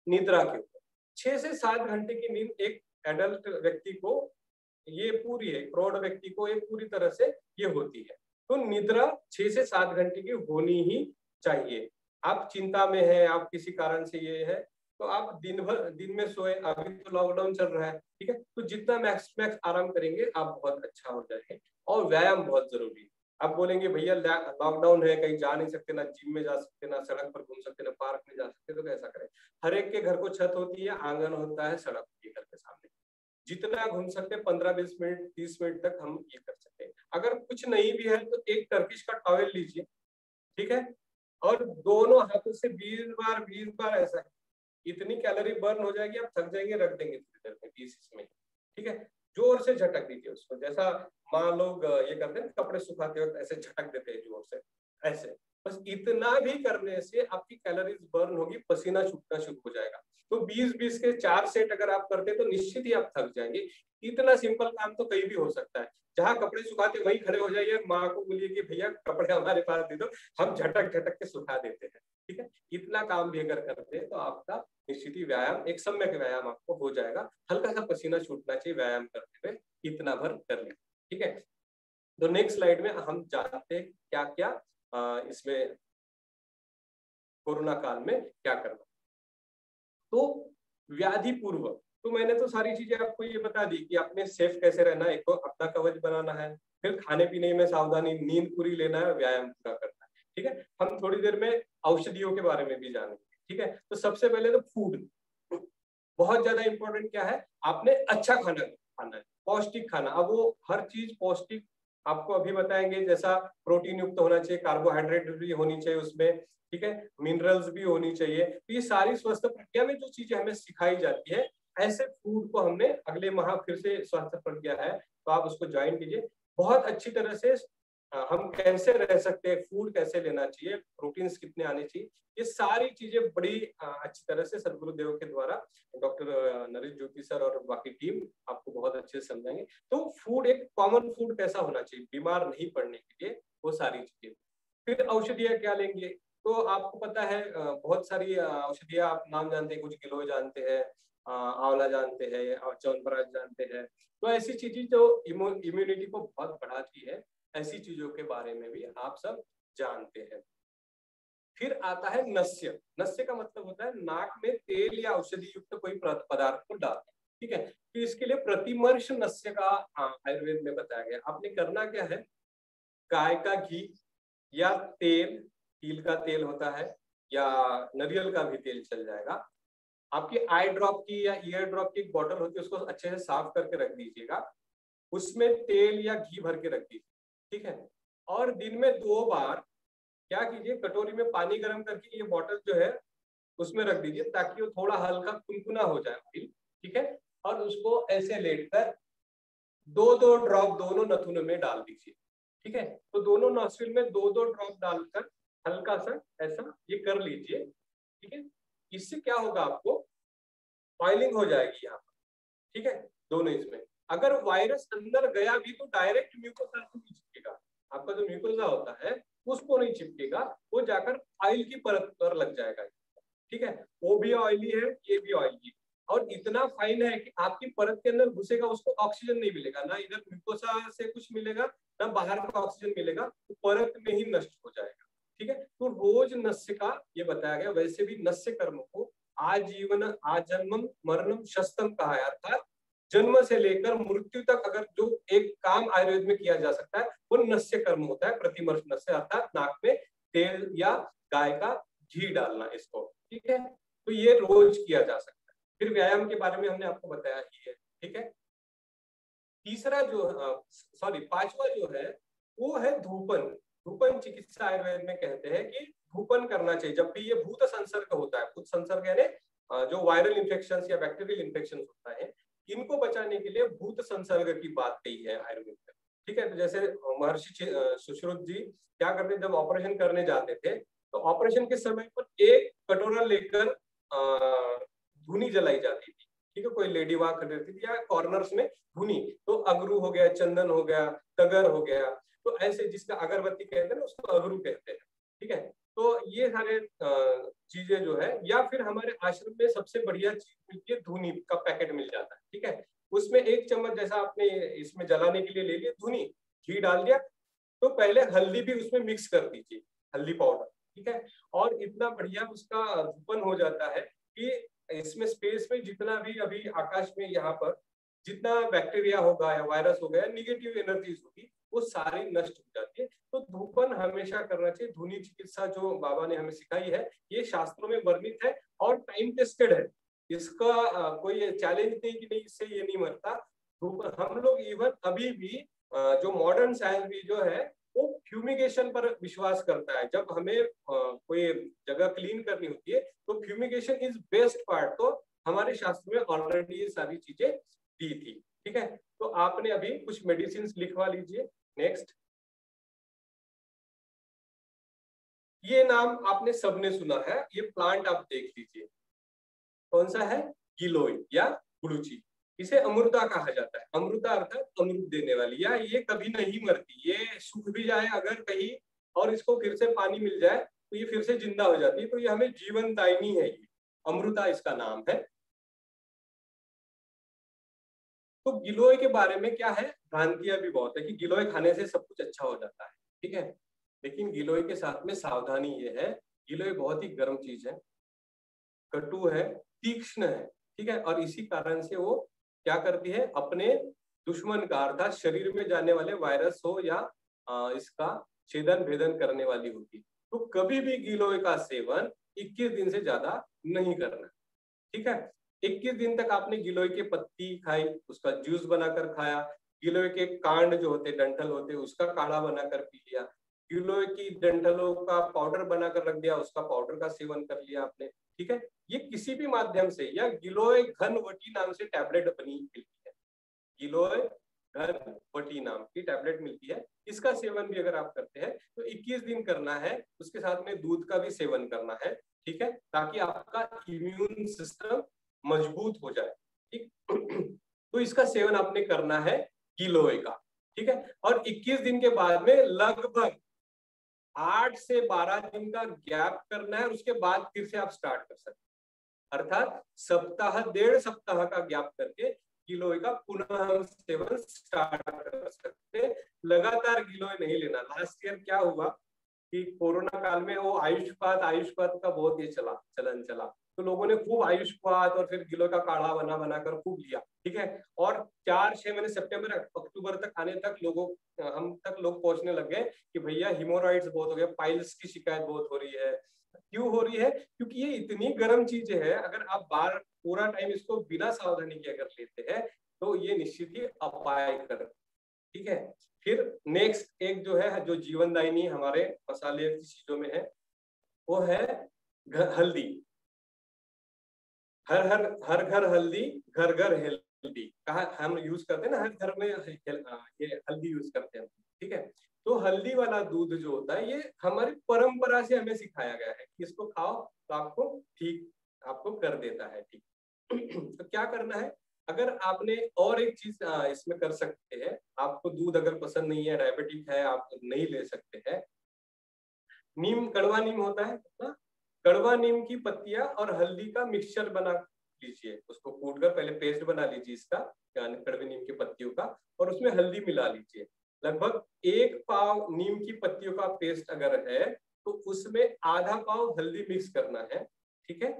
निद्रा के ऊपर 6 से 7 घंटे की नींद एक एडल्ट व्यक्ति को ये पूरी है, प्रौढ़ व्यक्ति को ये पूरी तरह से ये होती है। तो निद्रा 6 से 7 घंटे की होनी ही चाहिए। आप चिंता में है, आप किसी कारण से ये है, तो आप दिन में सोए। अभी तो लॉकडाउन चल रहा है, ठीक है, तो जितना मैक्स आराम करेंगे आप बहुत अच्छा हो जाएंगे। और व्यायाम बहुत जरूरी है। आप बोलेंगे भैया लॉकडाउन है, कहीं जा नहीं सकते, ना जिम में जा सकते, ना सड़क पर घूम सकते, ना पार्क में जा सकते, तो कैसा करें? हर एक के घर को छत होती है, आंगन होता है, सड़क होती है घर के सामने, जितना घूम सकते 15-20 मिनट 30 मिनट तक हम ये कर सकते हैं। अगर कुछ नहीं भी है तो एक टर्किश का टॉवेल लीजिए, ठीक है, और दोनों हाथों से 20 बार ऐसा है, इतनी कैलोरी बर्न हो जाएगी, आप थक जाएंगे, रख देंगे थोड़ी देर में 20 इसमें, ठीक है। जोर से झटक दीजिए उसको, जैसा माँ लोग ये करते हैं कपड़े सुखाते वक्त, ऐसे झटक देते हैं जोर से, ऐसे। बस इतना भी करने से आपकी कैलोरीज बर्न होगी, पसीना छूटना शुरू हो जाएगा। तो 20-20 के 4 सेट अगर आप करते तो निश्चित ही आप थक जाएंगे। इतना सिंपल काम तो कहीं भी हो सकता है। जहां कपड़े सुखाते वहीं खड़े हो जाइए, माँ को बोलिए कि भैया कपड़े हमारे पास दे दो, हम झटक झटक के सुखा देते हैं, ठीक है। इतना काम भी अगर करते हैं तो आपका निश्चित ही व्यायाम, एक सम्यक व्यायाम आपको हो जाएगा। हल्का सा पसीना छूटना चाहिए व्यायाम करते हुए, इतना भर कर लें, ठीक है। तो नेक्स्ट स्लाइड में हम जानते हैं क्या क्या इसमें कोरोना काल में क्या करना। तो व्याधि पूर्व, तो मैंने तो सारी चीजें आपको ये बता दी कि आपने सेफ कैसे रहना है, एक तो अपना कवच बनाना है, फिर खाने पीने में सावधानी, नींद पूरी लेना है, व्यायाम पूरा करना है, ठीक है। हम थोड़ी देर में औषधियों के बारे में भी जानेंगे, ठीक है। तो सबसे पहले तो फूड बहुत ज्यादा इंपॉर्टेंट क्या है, आपने अच्छा खाना खाना है, पौष्टिक खाना। अब वो हर चीज पौष्टिक आपको अभी बताएंगे, जैसा प्रोटीन युक्त होना चाहिए, कार्बोहाइड्रेट भी होनी चाहिए उसमें, ठीक है, मिनरल्स भी होनी चाहिए। तो ये सारी स्वास्थ्य प्रक्रिया में जो चीजें हमें सिखाई जाती है, ऐसे फूड को हमने अगले माह फिर से स्वास्थ्य प्रक्रिया है तो आप उसको ज्वाइन कीजिए। बहुत अच्छी तरह से हम कैसे रह सकते हैं, फूड कैसे लेना चाहिए, प्रोटीन्स कितने आने चाहिए, ये सारी चीजें बड़ी अच्छी तरह से सदगुरुदेव के द्वारा डॉक्टर नरेश ज्योति सर और बाकी टीम आपको बहुत अच्छे से समझाएंगे। तो फूड, एक कॉमन फूड कैसा होना चाहिए बीमार नहीं पड़ने के लिए, वो सारी चीजें। फिर औषधियाँ क्या लेंगे, तो आपको पता है बहुत सारी औषधियाँ आप नाम जानते हैं, कुछ गिलोय जानते हैं, आंवला जानते हैं, च्यवनप्राश जानते हैं। तो ऐसी चीजें जो इम्यूनिटी को बहुत बढ़ाती है, ऐसी चीजों के बारे में भी आप सब जानते हैं। फिर आता है नस्य। नस्य का मतलब होता है नाक में तेल या औषधि युक्त कोई पदार्थ को डालना, ठीक है। तो इसके लिए प्रतिमर्श नस्य का आयुर्वेद में बताया गया। आपने करना क्या है, गाय का घी या तेल, तिल का तेल होता है या नारियल का भी तेल चल जाएगा, आपकी आई ड्रॉप की या ईयर ड्रॉप की एक बॉटल होती है, उसको अच्छे से साफ करके रख दीजिएगा, उसमें तेल या घी भर के रख दीजिए, ठीक है। और दिन में 2 बार क्या कीजिए, कटोरी में पानी गर्म करके ये बॉटल जो है उसमें रख दीजिए, ताकि वो थोड़ा हल्का कुनकुना हो जाए ऑयल, ठीक है। और उसको ऐसे लेटकर 2-2 ड्रॉप दोनों नथुनों में डाल दीजिए, ठीक है। तो दोनों नॉस्ट्रिल में 2-2 ड्रॉप डालकर हल्का सा ऐसा ये कर लीजिए, ठीक है। इससे क्या होगा, आपको ऑयलिंग हो जाएगी यहाँ पर, ठीक है, दोनों इसमें। अगर वायरस अंदर गया भी तो डायरेक्ट म्यूकोसा से नहीं चिपकेगा, आपका जो म्यूकोसा होता है उसको नहीं चिपकेगा, वो जाकर ऑयल की परत पर लग जाएगा, ठीक है। वो भी ऑयली है, ये भी ऑयली है, और इतना फाइन है कि आपकी परत के अंदर घुसेगा, उसको ऑक्सीजन नहीं मिलेगा, ना इधर म्यूकोसा से कुछ मिलेगा ना बाहर का ऑक्सीजन मिलेगा, तो परत में ही नष्ट हो जाएगा, ठीक है। तो रोज नस्य का ये बताया गया। वैसे भी नस्य कर्म को आजीवन आजन्मम मरणम शस्तम कहा है, अर्थात जन्म से लेकर मृत्यु तक अगर जो एक काम आयुर्वेद में किया जा सकता है वो नस्य कर्म होता है, प्रतिमर्श नस्य, अर्थात नाक में तेल या गाय का घी डालना इसको, ठीक है। तो ये रोज किया जा सकता है। फिर व्यायाम के बारे में हमने आपको बताया ही है, ठीक है। तीसरा जो पांचवा जो है वो है धूपन। धूपन चिकित्सा आयुर्वेद में कहते हैं कि धूपन करना चाहिए जब भी ये भूत संसर्ग होता है। भूत संसर्ग यानी जो वायरल इन्फेक्शन या बैक्टीरियल इन्फेक्शन होता है, इनको बचाने के लिए भूत संसर्ग की बात कही है आयुर्वेद में, ठीक है। तो जैसे महर्षि सुश्रुत जी क्या करते, जब ऑपरेशन करने जाते थे तो ऑपरेशन के समय पर एक कटोरा लेकर धुनी जलाई जाती थी, ठीक है। कोई लेडी वहां कर देती थी या कॉर्नर्स में धुनी, तो अगरू हो गया, चंदन हो गया, तगर हो गया, तो ऐसे जिसका अगरबत्ती कहते हैं ना उसको अगरू कहते हैं, ठीक है। तो ये सारे चीजें जो है, या फिर हमारे आश्रम में सबसे बढ़िया चीज मिलती है, धुनी का पैकेट मिल जाता है, ठीक है। उसमें 1 चम्मच जैसा आपने इसमें जलाने के लिए ले लिया धुनी, घी डाल दिया, तो पहले हल्दी भी उसमें मिक्स कर दीजिए, हल्दी पाउडर, ठीक है। और इतना बढ़िया उसका धूपन हो जाता है कि इसमें स्पेस में जितना भी अभी आकाश में यहाँ पर जितना बैक्टीरिया होगा या वायरस होगा या निगेटिव एनर्जीज होगी वो सारी नष्ट हो जाती है। तो धूपन हमेशा करना चाहिए। धुनी चिकित्सा जो बाबा ने हमें सिखाई है ये शास्त्रों में वर्णित है और टाइम टेस्टेड है, इसका कोई चैलेंज नहीं कि नहीं इससे ये नहीं मरता। हम लोग इवन अभी भी जो मॉडर्न साइंस भी जो है वो फ्यूमिगेशन पर विश्वास करता है। जब हमें कोई जगह क्लीन करनी होती है तो फ्यूमिगेशन इज बेस्ट पार्ट, तो हमारे शास्त्र में ऑलरेडी ये सारी चीजें दी थी, ठीक है। तो आपने अभी कुछ मेडिसिन लिखवा लीजिए। नेक्स्ट, ये नाम आपने सबने सुना है, ये प्लांट आप देख लीजिए, कौन सा है, गिलोय या गुड़ुचि। इसे अमृता कहा जाता है। अमृता अर्थात अमृत देने वाली, या ये कभी नहीं मरती, ये सूख भी जाए अगर कहीं और इसको फिर से पानी मिल जाए तो ये फिर से जिंदा हो जाती है, तो ये हमें जीवनदायिनी है, ये अमृता इसका नाम है। तो गिलोय के बारे में क्या है, भ्रांतियां भी बहुत है कि गिलोय खाने से सब कुछ अच्छा हो जाता है, ठीक है। लेकिन गिलोय के साथ में सावधानी ये है, गिलोय बहुत ही गर्म चीज है, कटु है, तीक्ष्ण है, ठीक है। और इसी कारण से वो क्या करती है, अपने दुश्मन का अर्थात शरीर में जाने वाले वायरस हो या इसका छेदन भेदन करने वाली होती। तो कभी भी गिलोय का सेवन 21 दिन से ज्यादा नहीं करना, ठीक है। 21 दिन तक आपने गिलोय के पत्ती खाई, उसका जूस बनाकर खाया, गिलोय के कांड जो होते डंठल होते उसका काढ़ा बनाकर पी लिया, गिलोय की डंठलों का पाउडर बनाकर रख दिया, उसका पाउडर का सेवन कर लिया आपने, ठीक है। ये किसी भी माध्यम से, या गिलोय घनवटी नाम से टैबलेट बनी मिलती है, गिलोय घरवटी नाम की टैबलेट मिलती है, इसका सेवन भी अगर आप करते हैं तो 21 दिन करना है, उसके साथ में दूध का भी सेवन करना है, ठीक है, ताकि आपका इम्यून सिस्टम मजबूत हो जाए, ठीक। तो इसका सेवन आपने करना है गिलोय का, ठीक है। और 21 दिन के बाद में लगभग 8 से 12 दिन का गैप करना है, उसके बाद फिर से आप स्टार्ट कर सकते हैं, अर्थात सप्ताह 1.5 सप्ताह का गैप करके गिलोय का पुनः हम सेवन स्टार्ट कर सकते हैं। लगातार गिलोय नहीं लेना। लास्ट ईयर क्या हुआ कि कोरोना काल में वो आयुष्पात का बहुत ये चलन चला, तो लोगों ने खूब आयुष्पात और फिर गिलोय का काढ़ा बना बनाकर खूब लिया, ठीक है। और 4-6 महीने सितंबर अक्टूबर तक आने तक हम तक लोग पहुंचने लग गए कि भैया हिमोरॉइड्स बहुत हो गए, पाइल्स की शिकायत बहुत हो रही है। क्यों हो रही है? क्योंकि ये इतनी गर्म चीजें है, अगर आप बार पूरा टाइम इसको बिना सावधानी के अगर लेते हैं तो ये निश्चित ही अपाय कर, ठीक है। फिर नेक्स्ट एक जो है, जो जीवनदायिनी हमारे मसाले की चीजों में है, वो है हल्दी। हर घर हल्दी, घर घर हेल्दी कहा हम यूज करते हैं ना, हर घर में ये हल्दी यूज करते हैं, ठीक है। तो हल्दी वाला दूध जो होता है, ये हमारी परंपरा से हमें सिखाया गया है कि इसको खाओ तो आपको ठीक, आपको कर देता है ठीक। तो क्या करना है, अगर आपने और एक चीज इसमें कर सकते हैं, आपको दूध अगर पसंद नहीं है, डायबिटिक है, आप नहीं ले सकते हैं, नीम, कड़वा नीम होता है ना, कड़वा नीम की पत्तियां और हल्दी का मिक्सचर बना लीजिए, उसको कूट कर पहले पेस्ट बना लीजिए इसका, कड़वे नीम की पत्तियों का, और उसमें हल्दी मिला लीजिए। लगभग 1 पाव नीम की पत्तियों का पेस्ट अगर है तो उसमें आधा पाव हल्दी मिक्स करना है, ठीक है।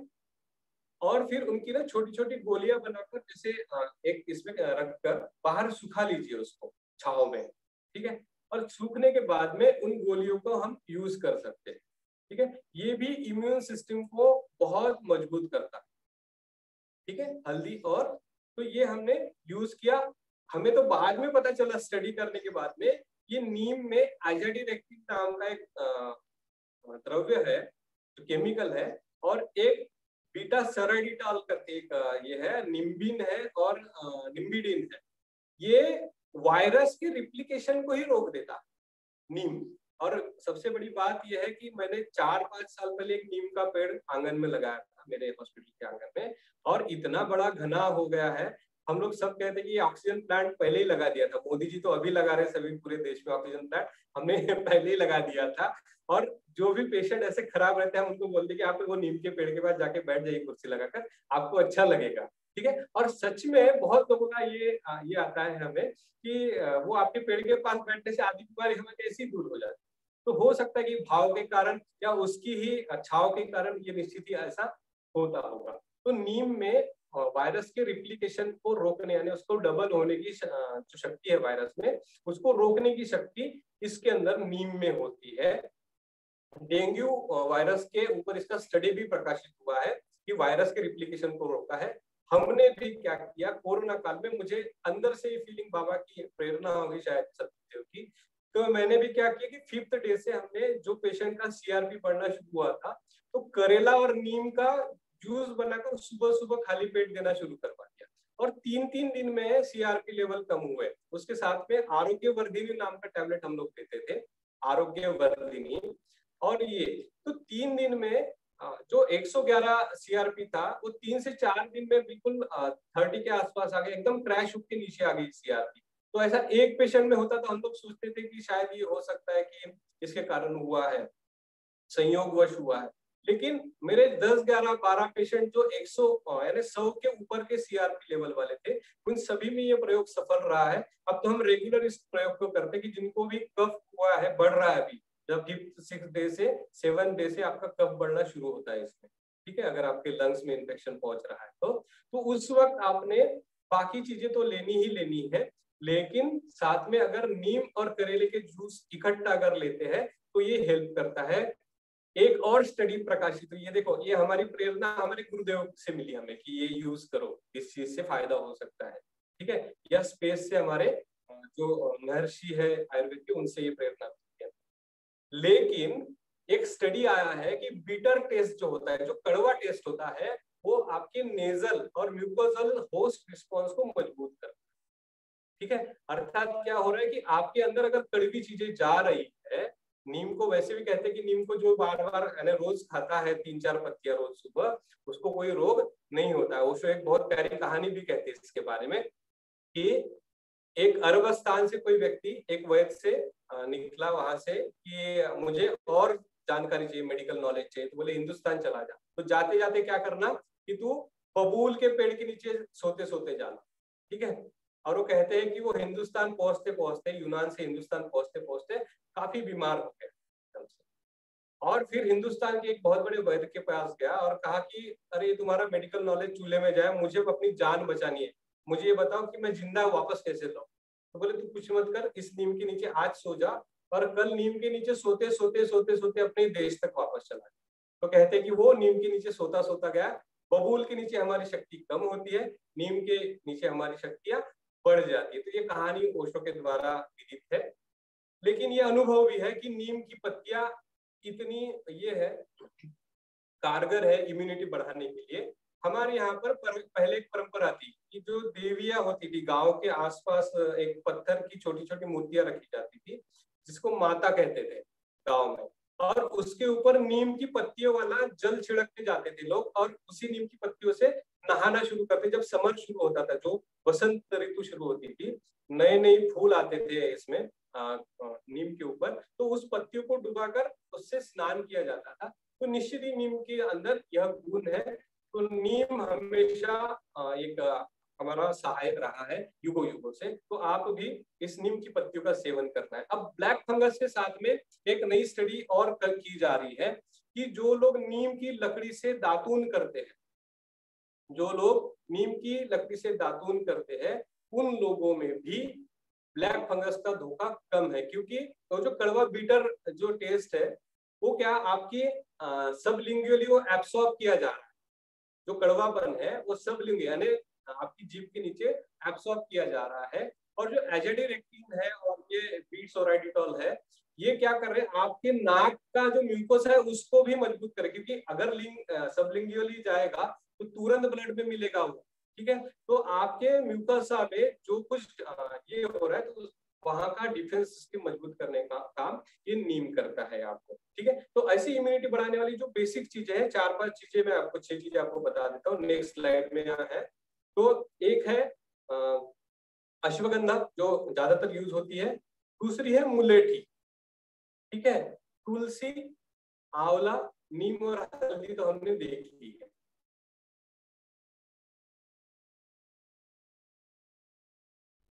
और फिर उनकी ना छोटी छोटी गोलियां बनाकर जैसे एक इसमें रखकर बाहर सुखा लीजिए उसको छांव में, ठीक है। और सूखने के बाद में उन गोलियों को हम यूज कर सकते हैं, ठीक है। ये भी इम्यून सिस्टम को बहुत मजबूत करता है, ठीक है, हल्दी। और तो ये हमने यूज किया, हमें तो बाद में पता चला स्टडी करने के बाद में, ये नीम में आइजाडिरेक्टिन नाम का एक द्रव्य है, जो केमिकल है, और एक बीटा सेरोडिटॉल करके एक ये है, निम्बिन है और निम्बिडिन है। ये वायरस के रिप्लिकेशन को ही रोक देता है नीम। और सबसे बड़ी बात यह है कि मैंने 4-5 साल पहले एक नीम का पेड़ आंगन में लगाया था मेरे हॉस्पिटल के आंगन में, और इतना बड़ा घना हो गया है। हम लोग सब कहते हैं कि ये ऑक्सीजन प्लांट पहले ही लगा दिया था, मोदी जी तो अभी लगा रहे सभी पूरे देश में ऑक्सीजन प्लांट, हमने पहले ही लगा दिया था। और जो भी पेशेंट ऐसे खराब रहते हैं, हम उनको बोलते हैं कि आप वो नीम के पेड़ के पास जाके बैठ जाइए कुर्सी लगाकर, आपको अच्छा लगेगा, ठीक है। और सच में बहुत लोगों का ये आता है हमें कि वो आपके पेड़ के पास बैठने से आधी बीमारी हमें कैसी दूर हो जाती। तो हो सकता है कि भाव के कारण या उसकी ही छाव के कारण ये निश्चित ही ऐसा होता होगा। तो नीम में वायरस के रिप्लिकेशन को रोकने, यानी उसको डबल होने की जो शक्ति है वायरस में, उसको रोकने की शक्ति इसके अंदर नीम में होती है। डेंगू वायरस के ऊपर इसका स्टडी भी प्रकाशित हुआ है कि वायरस के रिप्लिकेशन को रोकता है। हमने भी क्या किया, कोरोना काल में मुझे अंदर से ये फीलिंग, बाबा की प्रेरणा होगी शायद सत्यदेव की, तो मैंने भी क्या किया कि 5th डे से हमने, जो पेशेंट का सीआरपी बढ़ना शुरू हुआ था, तो करेला और नीम का जूस बनाकर सुबह सुबह खाली पेट देना शुरू करवा दिया, और 3-3 दिन में सीआरपी लेवल कम हुए। उसके साथ में आरोग्यवर्धिनी नाम का टैबलेट हम लोग देते थे, आरोग्यवर्धिनी। और ये तो 3 दिन में जो 111 सीआरपी था, वो 3 से 4 दिन में बिल्कुल 30 के आसपास आ गया, एकदम क्रैश होकर नीचे आ गई सीआरपी। तो ऐसा एक पेशेंट में होता तो हम लोग सोचते थे कि शायद ये हो सकता है कि इसके कारण हुआ है, संयोगवश हुआ है। लेकिन मेरे 10, 11, 12 पेशेंट जो 100 यानी 100 के ऊपर के सीआरपी लेवल वाले थे, उन सभी में ये प्रयोग सफल रहा है। अब तो हम रेगुलर इस प्रयोग को करते हैं कि जिनको भी कफ हुआ है, बढ़ रहा है अभी, जब 6 डे से 7 डे से आपका कफ बढ़ना शुरू होता है इसमें, ठीक है, अगर आपके लंग्स में इन्फेक्शन पहुंच रहा है तो उस वक्त आपने बाकी चीजें तो लेनी ही लेनी है, लेकिन साथ में अगर नीम और करेले के जूस इकट्ठा अगर लेते हैं तो ये हेल्प करता है। एक और स्टडी प्रकाशित हुई है, देखो ये हमारी प्रेरणा हमारे गुरुदेव से मिली हमें कि ये यूज करो, इस चीज से फायदा हो सकता है, ठीक है, या स्पेस से हमारे जो महर्षि है आयुर्वेद के, उनसे ये प्रेरणा मिली है। लेकिन एक स्टडी आया है कि बीटर टेस्ट जो होता है, जो कड़वा टेस्ट होता है, वो आपके नेजल और म्यूकोजल होस्ट रिस्पॉन्स को मजबूत करता है। ठीक है, अर्थात क्या हो रहा है कि आपके अंदर अगर कड़वी चीजें जा रही है, नीम को वैसे भी कहते हैं कि नीम को जो बार बार रोज खाता है 3-4 पत्तियां रोज सुबह, उसको कोई रोग नहीं होता है। ओशो एक बहुत प्यारी कहानी भी कहते हैं इसके बारे में कि एक अरब स्थान से कोई व्यक्ति एक वैद्य से निकला वहां से कि मुझे और जानकारी चाहिए, मेडिकल नॉलेज चाहिए, तो बोले हिंदुस्तान चला जा। तो जाते जाते क्या करना कि तू बबूल के पेड़ के नीचे सोते सोते जाना, ठीक है। और वो कहते हैं कि वो हिंदुस्तान पहुंचते पहुंचते, यूनान से हिंदुस्तान पहुंचते पहुंचते काफी बीमार हो गए एकदम से। और फिर हिंदुस्तान के एक बहुत बड़े वैद्य के पास गया और कहा कि अरे तुम्हारा मेडिकल नॉलेज चूल्हे में जाए, मुझे अपनी जान बचानी है, मुझे ये बताओ कि मैं जिंदा वापस कैसे लाऊं। तो बोले तू कुछ मत कर, इस नीम के नीचे आज सो जा और कल नीम के नीचे सोते सोते सोते सोते अपने देश तक वापस चला जा। तो कहते हैं कि वो नीम के नीचे सोता सोता गया। बबूल के नीचे हमारी शक्ति कम होती है, नीम के नीचे हमारी शक्तियां बढ़ जाती है। तो ये कहानी ओशो के द्वारा विदित है, लेकिन ये अनुभव भी है कि नीम की पत्तियां इतनी ये है कारगर है इम्यूनिटी बढ़ाने के लिए। हमारे यहाँ पर पहले एक परंपरा थी कि जो देवियां होती थी, गांव के आसपास एक पत्थर की छोटी छोटी मूर्तियां रखी जाती थी जिसको माता कहते थे गांव में, और उसके ऊपर नीम की पत्तियों वाला जल छिड़कने जाते थे लोग और उसी नीम की पत्तियों से नहाना शुरू करते। जब समर शुरू होता था, जो बसंत ऋतु शुरू होती थी, नए नए फूल आते थे इसमें नीम के ऊपर, तो उस पत्तियों को डुबाकर उससे स्नान किया जाता था। तो निश्चित ही नीम के अंदर यह गुण है। तो नीम हमेशा एक हमारा सहायक रहा है युगों युगों से। तो आप भी इस नीम की पत्तियों का सेवन करना है। अब ब्लैक फंगस के साथ में एक नई स्टडी और कल की जा रही है कि जो लोग नीम की लकड़ी से दातून करते हैं, जो लोग नीम की लकड़ी से दातून करते हैं, उन लोगों में भी ब्लैक फंगस का धोखा कम है, क्योंकि तो जो कड़वा बीटर जो टेस्ट है वो क्या आपकी सबलिंगुअली वो एब्सॉर्ब किया जा रहा है। जो कड़वापन है वो सबलिंगुअली यानी आपकी जीभ के नीचे एब्सॉर्ब किया जा रहा है। और जो एजेडिरेक्टिन है और ये बीट्स और एडिटॉल है, ये क्या कर रहे हैं आपके नाक का जो म्यूकोस है उसको भी मजबूत करे, क्योंकि अगर सबलिंगुअली जाएगा तो तुरंत ब्लड में मिलेगा वो, ठीक है। तो आपके म्यूकोसा में जो कुछ ये हो रहा है, तो वहां का डिफेंस सिस्टम मजबूत करने का काम ये नीम करता है आपको, ठीक है। तो ऐसी इम्यूनिटी बढ़ाने वाली जो बेसिक चीजें हैं, 4-5 चीजें मैं आपको 6 चीजें आपको बता देता हूँ, नेक्स्ट स्लाइड में यहाँ है। तो एक है अश्वगंधा जो ज्यादातर यूज होती है, दूसरी है मुलेठी, ठीक है, तुलसी, आंवला, नीम और हल्दी तो हमने देख ली है।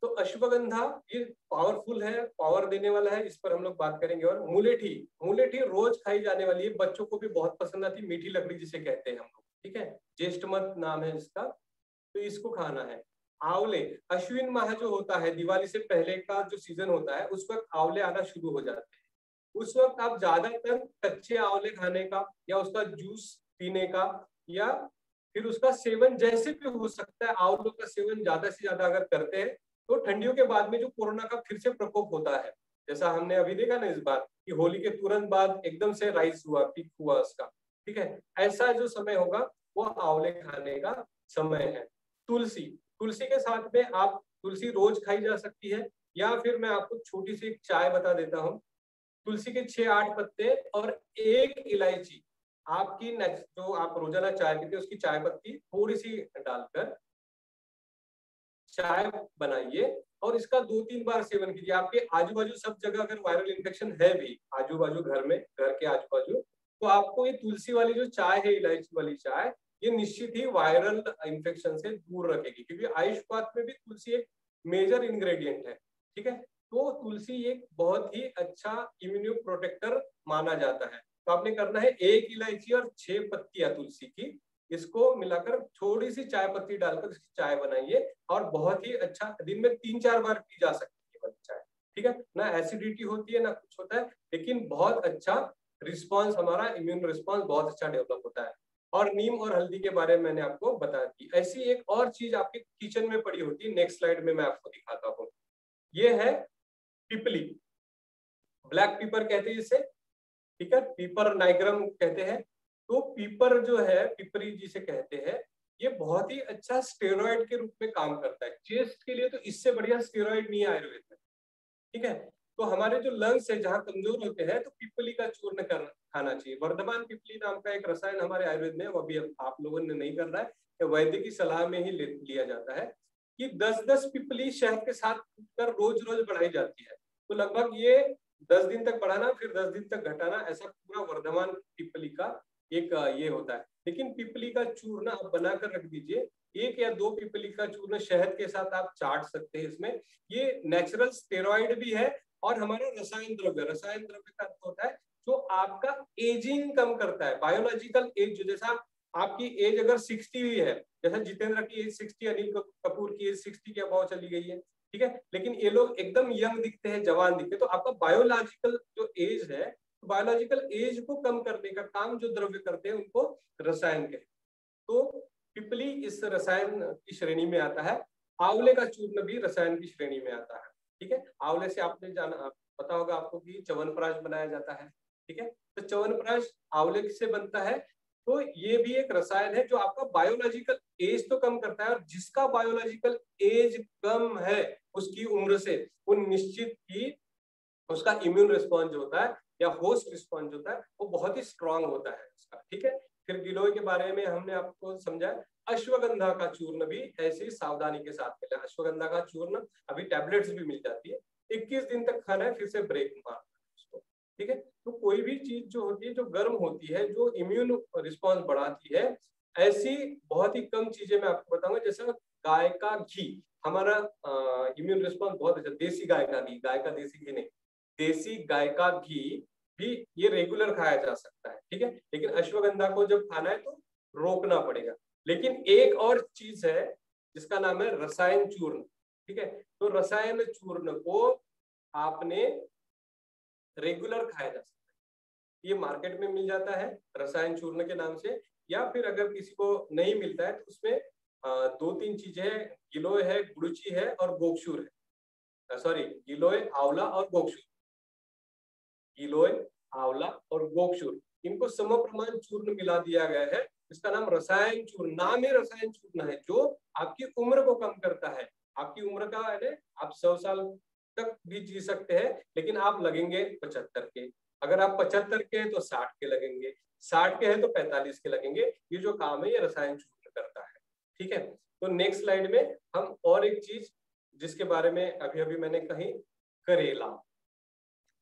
तो अश्वगंधा ये पावरफुल है, पावर देने वाला है, इस पर हम लोग बात करेंगे। और मुलेठी, मुलेठी रोज खाई जाने वाली है, बच्चों को भी बहुत पसंद आती है, मीठी लकड़ी जिसे कहते हैं हम लोग, ठीक है, ज्येष्ठमत नाम है इसका, तो इसको खाना है। आंवले, अश्विन माह जो होता है, दिवाली से पहले का जो सीजन होता है, उस वक्त आंवले आना शुरू हो जाते हैं। उस वक्त आप ज्यादातर कच्चे आंवले खाने का या उसका जूस पीने का या फिर उसका सेवन जैसे भी हो सकता है, आंवलों का सेवन ज्यादा से ज्यादा अगर करते हैं तो ठंडियों के बाद में जो कोरोना का फिर से प्रकोप होता है, जैसा हमने अभी देखा ना इस बार कि होली के तुरंत बाद एकदम से राइज हुआ, पीक हुआ उसका, ठीक है, ऐसा जो समय होगा वो आंवले खाने का समय है। तुलसी, तुलसी के साथ में आप तुलसी रोज खाई जा सकती है, या फिर मैं आपको छोटी सी चाय बता देता हूँ। तुलसी के 6-8 पत्ते और 1 इलायची, आपकी जो आप रोजाना चाय पीते हैं उसकी चाय पत्ती थोड़ी सी डालकर चाय बनाइए और इसका 2-3 बार सेवन कीजिए। आपके आजू बाजू सब जगह अगर वायरल इन्फेक्शन है भी आजू बाजू घर में, घर के आजू बाजू, तो आपको ये तुलसी वाली जो चाय है, इलायची वाली चाय, ये निश्चित ही वायरल इन्फेक्शन से दूर रखेगी, क्योंकि आयुष्पात में भी तुलसी एक मेजर इंग्रेडिएंट है, ठीक है। तो तुलसी एक बहुत ही अच्छा इम्यूनो प्रोटेक्टर माना जाता है। तो आपने करना है 1 इलायची और 6 पत्तियां तुलसी की, इसको मिलाकर थोड़ी सी चाय पत्ती डालकर इसकी चाय बनाइए और बहुत ही अच्छा, दिन में 3-4 बार पी जा सकती है चाय, ठीक है ना। एसिडिटी होती है ना कुछ होता है, लेकिन बहुत अच्छा रिस्पांस, हमारा इम्यून रिस्पांस बहुत अच्छा डेवलप होता है। और नीम और हल्दी के बारे में मैंने आपको बता दी। ऐसी एक और चीज आपके किचन में पड़ी होती है, नेक्स्ट स्लाइड में मैं आपको दिखाता हूँ। ये है पिपली, ब्लैक पीपर कहते हैं जिसे, ठीक है, पीपर नाइग्रम कहते हैं। तो पीपर जो है, पिपरी जिसे कहते हैं, ये बहुत ही अच्छा स्टेरॉइड के रूप में काम करता है। चेस्ट के लिए तो इससे बढ़िया स्टेरॉइड नहीं है आयुर्वेद में, ठीक है। तो हमारे जो लंग्स है जहाँ कमजोर होते हैं तो पिपली का चूर्ण खाना चाहिए। वर्धमान पिपली नाम का एक रसायन हमारे आयुर्वेद में, वो अभी आप लोगों ने नहीं करना है, वैद्य की सलाह में ही लिया जाता है कि 10-10 पिपली शहद के साथ कर रोज रोज बढ़ाई जाती है। तो लगभग ये 10 दिन तक बढ़ाना फिर 10 दिन तक घटाना, ऐसा पूरा वर्धमान पिपली का एक ये होता है। लेकिन पिपली का चूर्ण आप बनाकर रख दीजिए, 1 या 2 पिपली का चूर्ण शहद के साथ आप चाट सकते हैं। इसमें ये नेचुरल स्टेरॉइड भी है और हमारा रसायन द्रव्य का अर्थ होता है जो आपका एजिंग कम करता है, बायोलॉजिकल एज। जैसा आपकी एज अगर 60 हुई है, जैसा जितेंद्र की एज 60, अनिल कपूर की एज 60 के अबाव चली गई है, ठीक है, लेकिन ये लोग एकदम यंग दिखते हैं, जवान दिखते हैं, तो आपका बायोलॉजिकल जो एज है, बायोलॉजिकल एज को कम करने का काम जो द्रव्य करते हैं उनको रसायन कहते हैं। तो पिपली इस रसायन की श्रेणी में आता है। आंवले का चूर्ण भी रसायन की श्रेणी में आता है, ठीक है। आंवले से आपने जाना पता होगा आपको कि च्यवनप्राश बनाया जाता है, ठीक है। तो च्यवनप्राश आंवले से बनता है। तो ये भी एक रसायन है जो आपका बायोलॉजिकल एज तो कम करता है, और जिसका बायोलॉजिकल एज कम है उसकी उम्र से, वो निश्चित ही उसका इम्यून रिस्पॉन्स जो होता है या होस्ट रिस्पॉन्स होता है वो बहुत ही स्ट्रांग होता है उसका, ठीक है। फिर गिलोय के बारे में हमने आपको समझाया। अश्वगंधा का चूर्ण भी ऐसी सावधानी के साथ मिला। अश्वगंधा का चूर्ण अभी टैबलेट्स भी मिल जाती है, 21 दिन तक खाना है, फिर से ब्रेक मारना है उसको, ठीक है। तो कोई भी चीज जो होती है जो गर्म होती है, जो इम्यून रिस्पॉन्स बढ़ाती है, ऐसी बहुत ही कम चीजें मैं आपको बताऊंगा। जैसे गाय का घी, हमारा इम्यून रिस्पॉन्स बहुत अच्छा। देसी गाय का घी, गाय का देसी घी नहीं, देसी गाय का घी भी ये रेगुलर खाया जा सकता है, ठीक है। लेकिन अश्वगंधा को जब खाना है तो रोकना पड़ेगा। लेकिन एक और चीज है जिसका नाम है रसायन चूर्ण, ठीक है। तो रसायन चूर्ण को आपने रेगुलर खाया जा सकता है, ये मार्केट में मिल जाता है रसायन चूर्ण के नाम से। या फिर अगर किसी को नहीं मिलता है तो उसमें 2-3 चीजें है, गिलोय है, गुड़ची है और गोक्षूर है। सॉरी, गिलोय, आंवला और गोक्षूर, गिलोय, आंवला और गोक्षूर, इनको समप्रमाण चूर्ण मिला दिया गया है। इसका नाम रसायन चूर्ण, नाम ही रसायन चूर्ण है, जो आपकी उम्र को कम करता है। आपकी उम्र का है, आप 100 साल तक भी जी सकते हैं, लेकिन आप लगेंगे 75 के। अगर आप 75 के हैं तो 60 के लगेंगे, 60 के हैं तो 45 के लगेंगे। ये जो काम है ये रसायन चूर्ण करता है, ठीक है। तो नेक्स्ट स्लाइड में हम और एक चीज जिसके बारे में अभी अभी मैंने कही, करेला।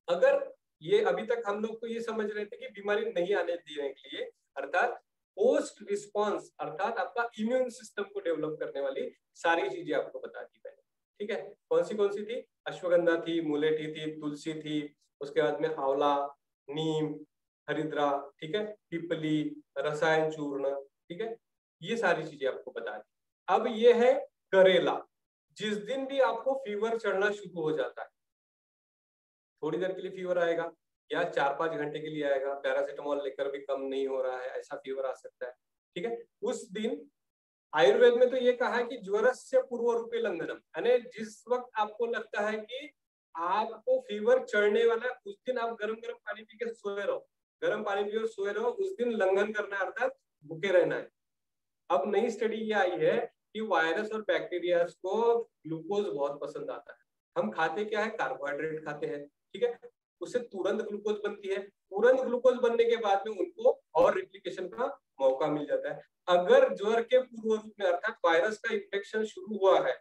अगर ये अभी तक हम लोग तो ये समझ रहे थे कि बीमारी नहीं आने देने के लिए, अर्थात पोस्ट रिस्पॉन्स, अर्थात आपका इम्यून सिस्टम को डेवलप करने वाली सारी चीजें आपको बता दी मैंने, ठीक है। कौन सी थी? अश्वगंधा थी, मुलेठी थी, तुलसी थी, उसके बाद में आंवला, नीम, हरिद्रा, ठीक है, पिपली, रसायन चूर्ण, ठीक है, ये सारी चीजें आपको बता दी। अब ये है करेला। जिस दिन भी आपको फीवर चढ़ना शुरू हो जाता है, थोड़ी देर के लिए फीवर आएगा या 4-5 घंटे के लिए आएगा, पैरासीटामोल लेकर भी कम नहीं हो रहा है, ऐसा फीवर आ सकता है, ठीक है। उस दिन आयुर्वेद में तो ये कहा है कि ज्वरस्य पूर्व रूपे लंघनम, यानी जिस वक्त आपको लगता है कि आपको फीवर चढ़ने वाला है, उस दिन आप गरम गरम पानी पी के सोए रहो, गर्म पानी पी सोए रहो, उस दिन लंघन करना है, अर्थात भूखे रहना है। अब नई स्टडी ये आई है कि वायरस और बैक्टीरिया को ग्लूकोज बहुत पसंद आता है। हम खाते क्या है? कार्बोहाइड्रेट खाते हैं, ठीक है, उससे तुरंत ग्लूकोज बनती है। तुरंत ग्लूकोज बनने के बाद में उनको और रेप्लिकेशन का मौका मिल जाता है। अगर ज्वर के पूर्व रूप में, अर्थात वायरस का इन्फेक्शन शुरू हुआ है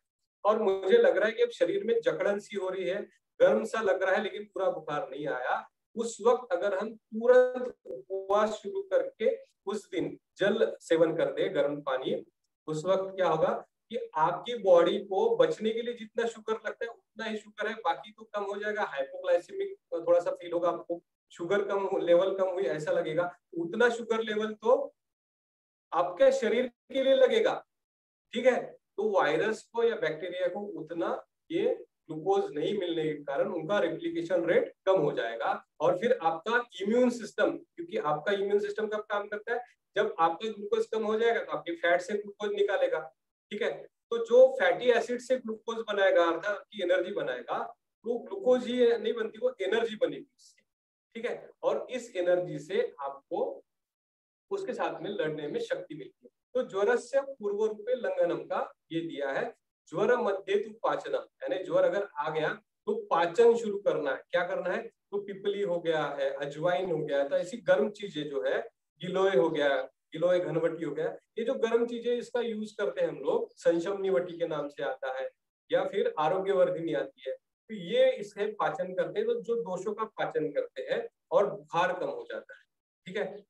और मुझे लग रहा है कि अब शरीर में जकड़न सी हो रही है, गर्म सा लग रहा है, लेकिन पूरा बुखार नहीं आया, उस वक्त अगर हम तुरंत उपवास शुरू करके उस दिन जल सेवन कर दे, गर्म पानी, उस वक्त क्या होगा कि आपकी बॉडी को बचने के लिए जितना शुगर लगता है उतना ही शुगर है, बाकी तो कम हो जाएगा। हाइपोग्लाइसेमिक थोड़ा सा फील होगा आपको, शुगर कम, लेवल कम हुई ऐसा लगेगा। उतना शुगर लेवल तो आपके शरीर के लिए लगेगा, ठीक है। तो वायरस को या बैक्टीरिया को उतना ये ग्लूकोज नहीं मिलने के कारण उनका रेप्लिकेशन रेट कम हो जाएगा, और फिर आपका इम्यून सिस्टम, क्योंकि आपका इम्यून सिस्टम कब काम करता है? जब आपका ग्लूकोज कम हो जाएगा तो आपके फैट से ग्लूकोज निकालेगा, ठीक है। तो जो फैटी एसिड से ग्लूकोज बनाएगा, अर्थात आपकी एनर्जी बनाएगा, वो ग्लूकोज ही नहीं बनती, वो एनर्जी बनेगी उससे, ठीक है। और इस एनर्जी से आपको उसके साथ में लड़ने में शक्ति मिलती है। तो ज्वरस्य पूर्व रूपे लंघनम का ये दिया है, ज्वर मध्य तु पाचनम, यानी ज्वर अगर आ गया तो पाचन शुरू करना है। क्या करना है? तो पिपली हो गया है, अजवाइन हो गया, तो ऐसी गर्म चीजें जो है, गिलोय हो गया, गिलोय घनवटी हो गया, ये जो गर्म चीजें इसका यूज करते हैं हम लोग, संशमनीवटी के नाम से आता है, या फिर आरोग्यवर्धिनी आती है, तो ये इससे पाचन करते हैं, तो जो दोषों का पाचन करते हैं और बुखार कम हो जाता है। ठीक है,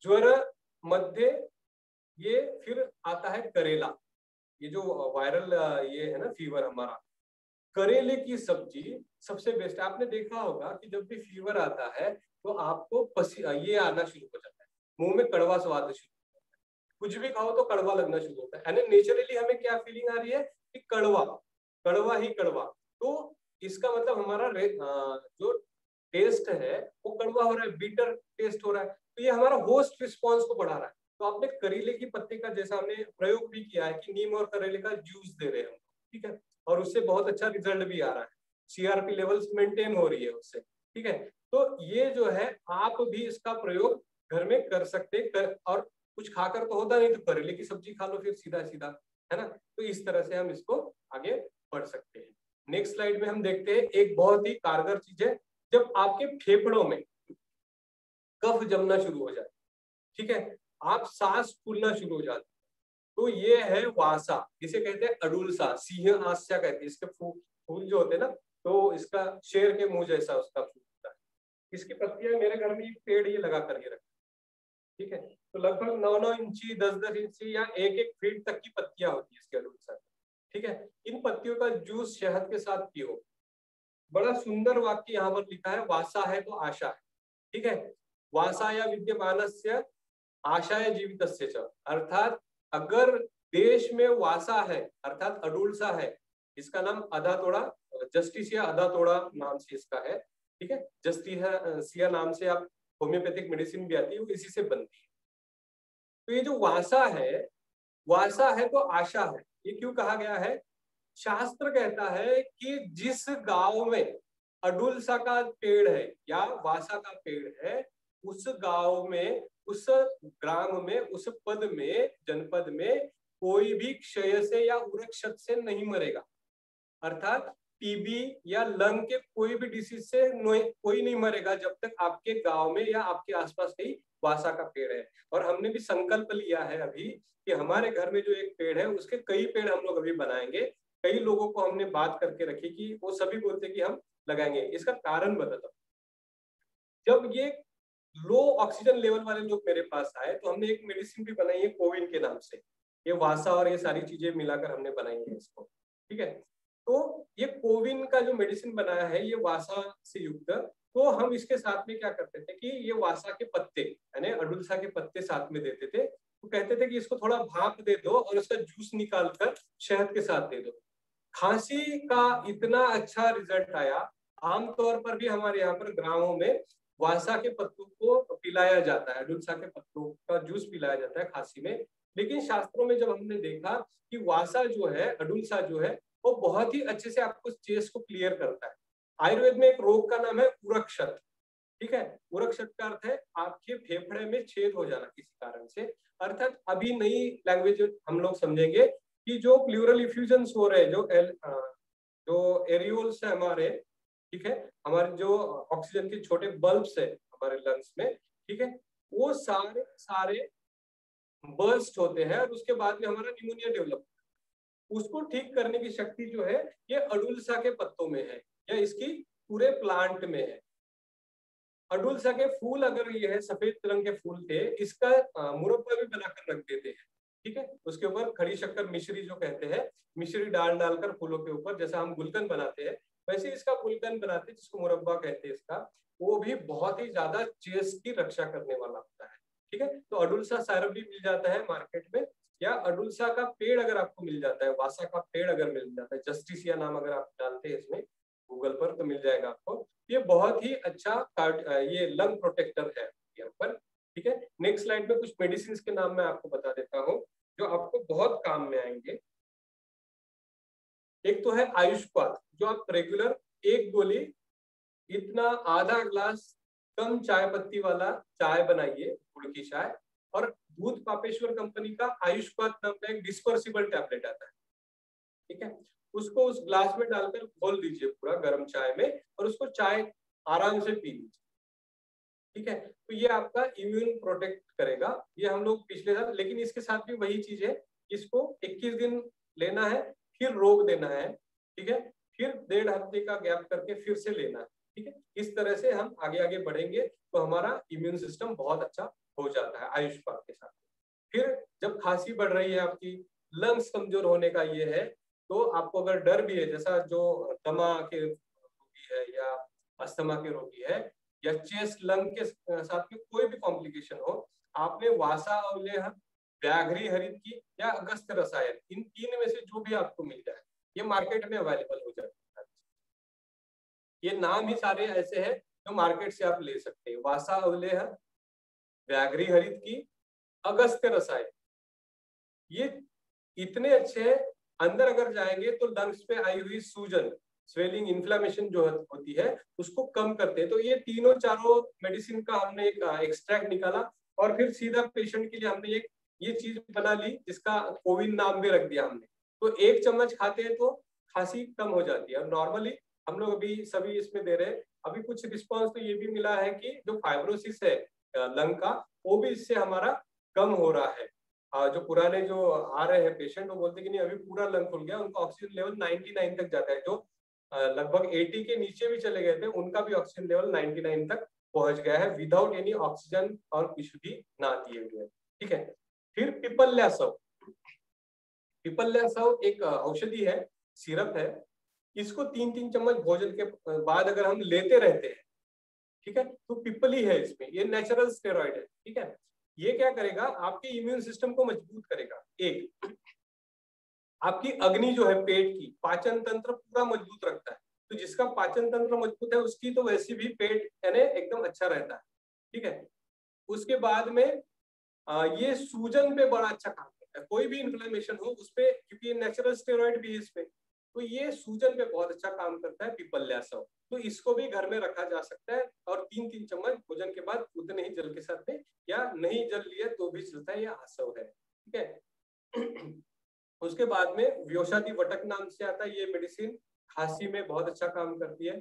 ज्वर मध्य, ये फिर आता है करेला, ये जो वायरल ये है ना फीवर हमारा, करेले की सब्जी सबसे बेस्ट है। आपने देखा होगा कि जब भी फीवर आता है तो आपको ये आना शुरू हो जाता है, मुंह में कड़वा स्वाद शुरू हो जाता है, कुछ भी खाओ तो कड़वा लगना शुरू होता है, यानी नेचुरली हमें क्या फीलिंग आ रही है कि कड़वा, कड़वा ही कड़वा। तो इसका मतलब हमारा जो टेस्ट है वो कड़वा हो रहा है, बीटर टेस्ट हो रहा है, तो ये हमारा होस्ट रिस्पॉन्स को बढ़ा रहा है। तो आपने करेले की पत्ते का जैसा हमने प्रयोग भी किया है कि नीम और करेले का जूस दे रहे हैं हम, ठीक है, और उससे बहुत अच्छा रिजल्ट भी आ रहा है, सीआरपी लेवल्स मेंटेन हो रही है उससे। ठीक है, तो ये जो है आप भी इसका प्रयोग घर में कर सकते हैं, और कुछ खाकर तो होता नहीं तो करेले की सब्जी खा लो फिर सीधा सीधा, है ना। तो इस तरह से हम इसको आगे बढ़ सकते हैं। नेक्स्ट स्लाइड में हम देखते हैं एक बहुत ही कारगर चीज है, जब आपके फेफड़ों में कफ जमना शुरू हो जाए, ठीक है, आप सांस फूलना शुरू हो जाते, तो ये है वासा, जिसे कहते हैं अडुलसा, सिंह आस्या कहते हैं, इसके फूल जो होते हैं ना, तो इसका शेर के मुंह जैसा उसका फूल होता है। इसकी पत्तियां मेरे घर में एक पेड़ ये लगा कर रखा, ठीक है, तो लगभग 9-9 इंची 10-10 इंची या 1-1 फीट तक की पत्तियां होती है इसके अडुलसा। ठीक है, इन पत्तियों का जूस शहद के साथ पियो। बड़ा सुंदर वाक्य यहाँ पर लिखा है, वासा है तो आशा है। ठीक है, वासाया विद्यमानस्य आशाय जीवितस्य च, अर्थात अगर देश में वासा है अर्थात अडुलसा है, इसका नाम अधातोड़ा, जस्टिसिया अधातोड़ा नाम से इसका है। ठीक है, जस्टिसिया नाम से आप होम्योपैथिक मेडिसिन भी आती है, वो इसी से बनती है। तो ये जो वासा है तो आशा है, ये क्यों कहा गया है? शास्त्र कहता है कि जिस गांव में अडुलसा का पेड़ है या वासा का पेड़ है, उस गांव में, उस ग्राम में, उस पद में, जनपद में कोई भी क्षय से या उरक्षत से नहीं मरेगा, अर्थात टीबी या लंग के कोई भी डिसीज से कोई नहीं मरेगा जब तक आपके गांव में या आपके आसपास कहीं वासा का पेड़ है। और हमने भी संकल्प लिया है अभी कि हमारे घर में जो एक पेड़ है उसके कई पेड़ हम लोग अभी बनाएंगे। कई लोगों को हमने बात करके रखी कि वो सभी बोलते कि हम लगाएंगे। इसका कारण बताता हूं। जब ये लो ऑक्सीजन लेवल वाले लोग मेरे पास आए तो हमने एक मेडिसिन भी बनाई है कोविन के नाम से, ये वासा और ये सारी चीजें मिलाकर हमने बनाई है इसको। ठीक है, तो ये कोविन का जो मेडिसिन बनाया है ये वासा से युक्त, तो हम इसके साथ में क्या करते थे कि ये वासा के पत्ते यानी अडुलसा के पत्ते साथ में देते थे। तो कहते थे कि इसको थोड़ा भाप दे दो और उसका जूस निकाल कर शहद के साथ दे दो। खांसी का इतना अच्छा रिजल्ट आया, आमतौर पर भी हमारे यहाँ पर ग्रामों में वासा के पत्तों को पिलाया जाता है, अडुलसा के पत्तों का जूस पिलाया जाता है खांसी में। लेकिन शास्त्रों में जब हमने देखा कि वासा जो है, अडुलसा जो है, वो बहुत ही अच्छे से आपको चेस्ट को क्लियर करता है। आयुर्वेद में एक रोग का नाम है उरक्षत। ठीक है, उरक्षत का अर्थ है आपके फेफड़े में छेद हो जाना किसी कारण से, अर्थात अभी नई लैंग्वेज हम लोग समझेंगे कि जो प्लूरल इफ्यूजन हो रहे हैं, जो एरियोल्स है हमारे, ठीक है, हमारे जो ऑक्सीजन के छोटे बल्ब्स है हमारे लंग्स में, ठीक है, वो सारे बर्स्ट होते हैं और उसके बाद में हमारा निमोनिया डेवलप, उसको ठीक करने की शक्ति जो है ये अडुलसा के पत्तों में है या इसकी पूरे प्लांट में है। अडुलसा के फूल अगर ये है सफेद रंग के फूल थे, इसका मुरब्बा भी बनाकर रख देते हैं। ठीक है, उसके ऊपर खड़ी शक्कर मिश्री जो कहते हैं, मिश्री डालकर फूलों के ऊपर, जैसा हम गुलकंद बनाते हैं वैसे इसका गुलकंद बनाते हैं जिसको मुरब्बा कहते हैं इसका, वो भी बहुत ही ज्यादा चेस्ट की रक्षा करने वाला होता है। ठीक है, तो अडुलसा सायरप भी मिल जाता है मार्केट में, या अडुलसा का पेड़ अगर आपको मिल जाता है, वासा का पेड़ अगर मिल जाता है, जस्टिसिया नाम अगर आप डालते हैं इसमें गूगल पर तो मिल जाएगा आपको। ये बहुत ही अच्छा ये लंग प्रोटेक्टर है यहाँ पर। ठीक है, नेक्स्ट स्लाइड में कुछ मेडिसिन के नाम मैं आपको बता देता हूँ जो आपको बहुत काम में आएंगे। एक तो है आयुष्पात, जो आप रेगुलर एक गोली, इतना आधा ग्लास कम चाय पत्ती वाला चाय बनाइए, गुड़ की चाय, और दूध पापेश्वर कंपनी का आयुष्पात नाम का एक डिस्पर्सिबल टैबलेट आता है, ठीक है, उसको उस ग्लास में डालकर घोल दीजिए पूरा गर्म चाय में, और उसको चाय आराम से पी लीजिए, ठीक है। तो ये आपका इम्यून प्रोटेक्ट करेगा। ये हम लोग पिछले साल, लेकिन इसके साथ भी वही चीज है, इसको 21 दिन लेना है, फिर रोक देना है, ठीक है, फिर 1.5 हफ्ते का गैप करके फिर से लेना है, ठीक है। इस तरह से हम आगे आगे बढ़ेंगे तो हमारा इम्यून सिस्टम बहुत अच्छा हो जाता है आयुष्पात के साथ। फिर जब खांसी बढ़ रही है आपकी, लंग्स कमजोर होने का ये है, तो आपको अगर डर भी है, जैसा जो दमा के रोगी है या अस्थमा के रोगी है या चेस्ट लंग के साथ में कोई भी कॉम्प्लिकेशन हो, आपने वासा अवलेह, व्याघ्री हरित की या अगस्त रसायन, इन 3 में से जो भी आपको मिल जाए, ये मार्केट में अवेलेबल हो जाता है। ये नाम ही सारे ऐसे हैं जो मार्केट से आप ले सकते हैं। वासा अवलेह, व्याघ्री हरित की, अगस्त रसायन, ये इतने अच्छे हैं, अंदर अगर जाएंगे तो लंग्स पे आई हुई सूजन, स्वेलिंग, इन्फ्लेमेशन जो होती है उसको कम करते हैं। तो ये तीनों चारों मेडिसिन का हमने एक एक्सट्रैक्ट निकाला और फिर सीधा पेशेंट के लिए हमने एक ये चीज बना ली जिसका कोविन नाम भी रख दिया हमने। तो 1 चम्मच खाते हैं तो खांसी कम हो जाती है। और नॉर्मली हम लोग अभी सभी इसमें दे रहे हैं। अभी कुछ रिस्पॉन्स तो ये भी मिला है कि जो फाइब्रोसिस है लंग का, वो भी इससे हमारा कम हो रहा है। जो पुराने जो आ रहे हैं पेशेंट, वो बोलते हैं कि नहीं अभी पूरा लंग खुल गया, उनका ऑक्सीजन लेवल 99 तक जाता है। जो लगभग 80 के नीचे भी चले गए थे, उनका भी ऑक्सीजन लेवल 99 तक पहुंच गया है विदाउट एनी ऑक्सीजन और कुछ भी ना दिए हुए, ठीक है। फिर पिपल्यासव, पिपल्यासव एक औषधि है, सिरप है, इसको 3-3 चम्मच भोजन के बाद अगर हम लेते रहते हैं, ठीक है, तो पिपली है इसमें, ये नेचुरल स्टेरॉइड है, ठीक है। ये क्या करेगा, आपके इम्यून सिस्टम को मजबूत करेगा। एक आपकी अग्नि जो है पेट की, पाचन तंत्र पूरा मजबूत रखता है। तो जिसका पाचन तंत्र मजबूत है उसकी तो वैसे भी पेट यानी एकदम अच्छा रहता है, ठीक है। उसके बाद में ये सूजन पे बड़ा अच्छा काम करता है, कोई भी इन्फ्लेमेशन हो उस पे, क्योंकि नेचुरल स्टेरॉइड भी है इसमें, तो ये सूजन पे बहुत अच्छा काम करता है पिपल्यासव। तो इसको भी घर में रखा जा सकता है और 3-3 चम्मच भोजन के बाद उतने ही जल के साथ में, या नहीं जल लिया तो भी चलता है, ये आसव है, ठीक है। उसके बाद में व्योषादि वटक नाम से आता है, ये मेडिसिन खांसी में बहुत अच्छा काम करती है।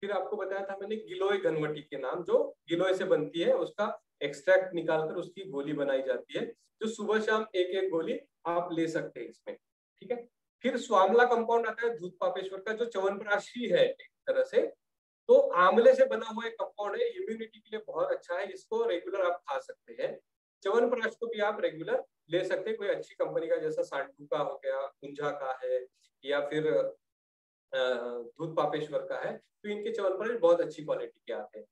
फिर आपको बताया था मैंने गिलोय घनवटी के नाम, जो गिलोय से बनती है, उसका एक्सट्रैक्ट निकालकर उसकी गोली बनाई जाती है, जो सुबह शाम 1-1 गोली आप ले सकते हैं इसमें, ठीक है। फिर स्वामला कंपाउंड आता है दूध पापेश्वर का, जो च्यवनप्राशी है एक तरह से, तो आंवले से बना हुआ एक कंपाउंड है, इम्यूनिटी के लिए बहुत अच्छा है, इसको रेगुलर आप खा सकते हैं। च्यवनप्राश को भी आप रेगुलर ले सकते हैं, कोई अच्छी कंपनी का, जैसा सांडू का हो गया, कुंजा का है, या फिर दूध पापेश्वर का है, तो इनके च्यवनप्राश बहुत अच्छी क्वालिटी के आते हैं।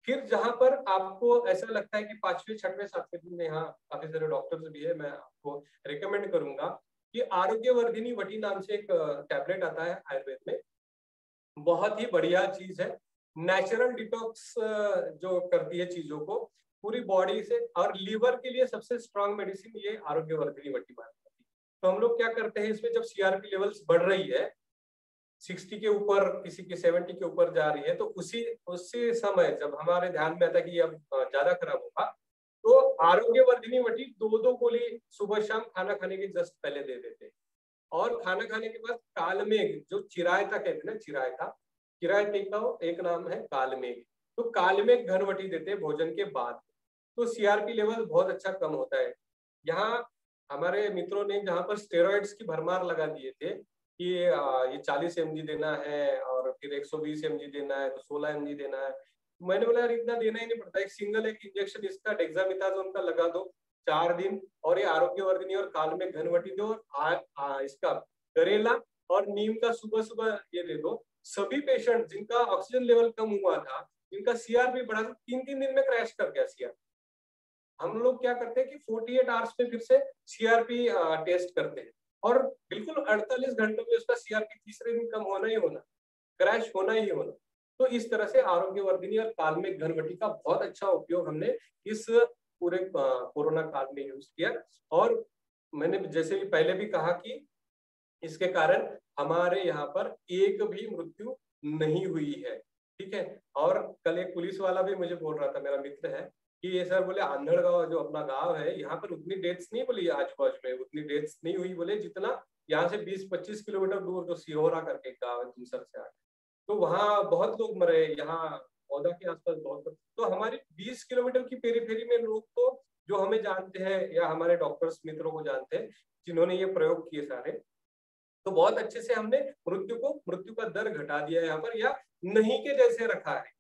फिर जहां पर आपको ऐसा लगता है कि 5वें 6वें 7वें दिन में, यहाँ काफी सारे डॉक्टर्स भी है, मैं आपको रिकमेंड करूंगा कि आरोग्यवर्धिनी वटी नाम से एक टैबलेट आता है आयुर्वेद में, बहुत ही बढ़िया चीज है, नेचुरल डिटॉक्स जो करती है चीजों को पूरी बॉडी से। और लीवर के लिए सबसे स्ट्रांग मेडिसिन ये आरोग्यवर्धिनी वटी मानी जाती है। तो हम लोग क्या करते हैं इसमें, जब सीआरपी लेवल्स बढ़ रही है, 60 के ऊपर, किसी के 70 के ऊपर जा रही है, तो उसी समय जब हमारे ध्यान में आता है कि अब ज्यादा खराब होगा, तो आरोग्यवर्धिनी वटी 2-2 गोली सुबह शाम खाना खाने के जस्ट पहले दे देते हैं। और खाना खाने के बाद कालमेघ, जो चिरायता कहते हैं ना, चिरायते का एक नाम है कालमेघ, तो कालमेघ घनवटी देते हैं भोजन के बाद। तो सीआरपी लेवल बहुत अच्छा कम होता है। यहाँ हमारे मित्रों ने जहाँ पर स्टेरॉइड्स की भरमार लगा दिए थे कि ये 40 mg देना है और फिर 120 mg देना है, तो 16 mg देना है, मैंने बोला यार इतना देना ही नहीं पड़ता, एक इंजेक्शन इसका डेक्सामेथासोन का लगा दो 4 दिन, और ये आरोग्यवर्धिनी और कालमेघ घनवटी दो, और इसका करेला और नीम का सुबह सुबह ये दे दो। सभी पेशेंट जिनका ऑक्सीजन लेवल कम हुआ था, जिनका सीआरपी बढ़ा था, 3-3 दिन में क्रैश कर गया सीआरपी। हम लोग क्या करते हैं कि 48 आवर्स में फिर से सीआरपी टेस्ट करते हैं, और बिल्कुल 48 घंटों में उसका सीआरपी तीसरे दिन कम होना ही होना, क्रैश होना ही होना। तो इस तरह से आरोग्यवर्धिनी और कालमेघ घनवटी का बहुत अच्छा उपयोग हमने इस पूरे कोरोना काल में यूज किया। और मैंने जैसे भी पहले भी कहा कि इसके कारण हमारे यहाँ पर एक भी मृत्यु नहीं हुई है, ठीक है। और कल एक पुलिस वाला भी मुझे बोल रहा था, मेरा मित्र है, कि ये सर बोले आंधड़गांव जो अपना गांव है यहाँ पर उतनी डेथ्स नहीं बोली आजू बाजू में, उतनी डेथ्स नहीं हुई बोले जितना यहाँ से 20-25 किलोमीटर दूर जो सिहोरा करके एक गाँव है तुमसर से आगे, तो वहाँ बहुत लोग मरे, यहाँ पौधा के आसपास बहुत। तो हमारे 20 किलोमीटर की पेरीफेरी में लोग तो जो हमें जानते हैं या हमारे डॉक्टर्स मित्रों को जानते हैं जिन्होंने ये प्रयोग किए सारे, तो बहुत अच्छे से हमने मृत्यु का दर घटा दिया है यहाँ पर, या नहीं के जैसे रखा है।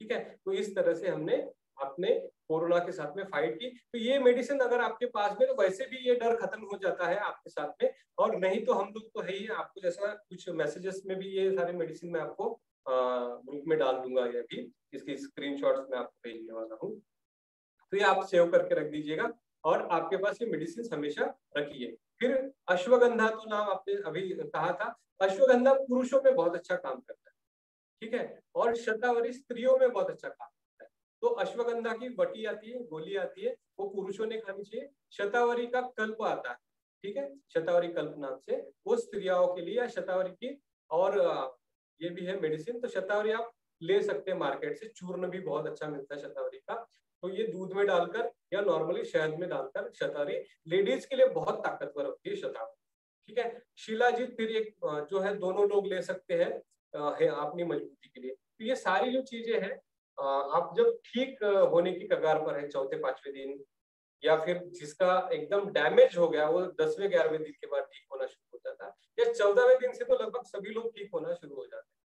ठीक है, तो इस तरह से हमने अपने कोरोना के साथ में फाइट की। तो ये मेडिसिन अगर आपके पास में, तो वैसे भी ये डर खत्म हो जाता है आपके साथ में, और नहीं तो हम लोग तो है ही, आपको जैसा कुछ मैसेजेस में भी ये सारे मेडिसिन मैं आपको ग्रुप में डाल दूंगा, ये भी इसकी स्क्रीनशॉट्स मैं आपको भेजने वाला हूँ, तो ये आप सेव करके रख दीजिएगा और आपके पास ये मेडिसिन हमेशा रखिए। फिर अश्वगंधा, तो नाम आपने अभी कहा था, अश्वगंधा पुरुषों में बहुत अच्छा काम करता है, ठीक है, और शतावरी स्त्रियों में बहुत अच्छा काम करता है। तो अश्वगंधा की वटी आती है, गोली आती है, वो पुरुषों ने खानी चाहिए। शतावरी का कल्प आता है, ठीक है, शतावरी कल्प नाम से, वो स्त्रियों के लिए शतावरी की, और ये भी है मेडिसिन। तो शतावरी आप ले सकते हैं मार्केट से, चूर्ण भी बहुत अच्छा मिलता है शतावरी का, तो ये दूध में डालकर या नॉर्मली शहद में डालकर शतावरी, लेडीज के लिए बहुत ताकतवर होती है शतावरी, ठीक है। शिलाजीत फिर एक जो है दोनों लोग ले सकते हैं है अपनी मजबूती के लिए। तो ये सारी जो चीजें हैं, आप जब ठीक होने की कगार पर है 4-5वें दिन, या फिर जिसका एकदम डैमेज हो गया वो 10वें 11वें दिन के बाद ठीक होना शुरू हो जाता है, या 14वें दिन से तो लगभग सभी लोग ठीक होना शुरू हो जाते हैं,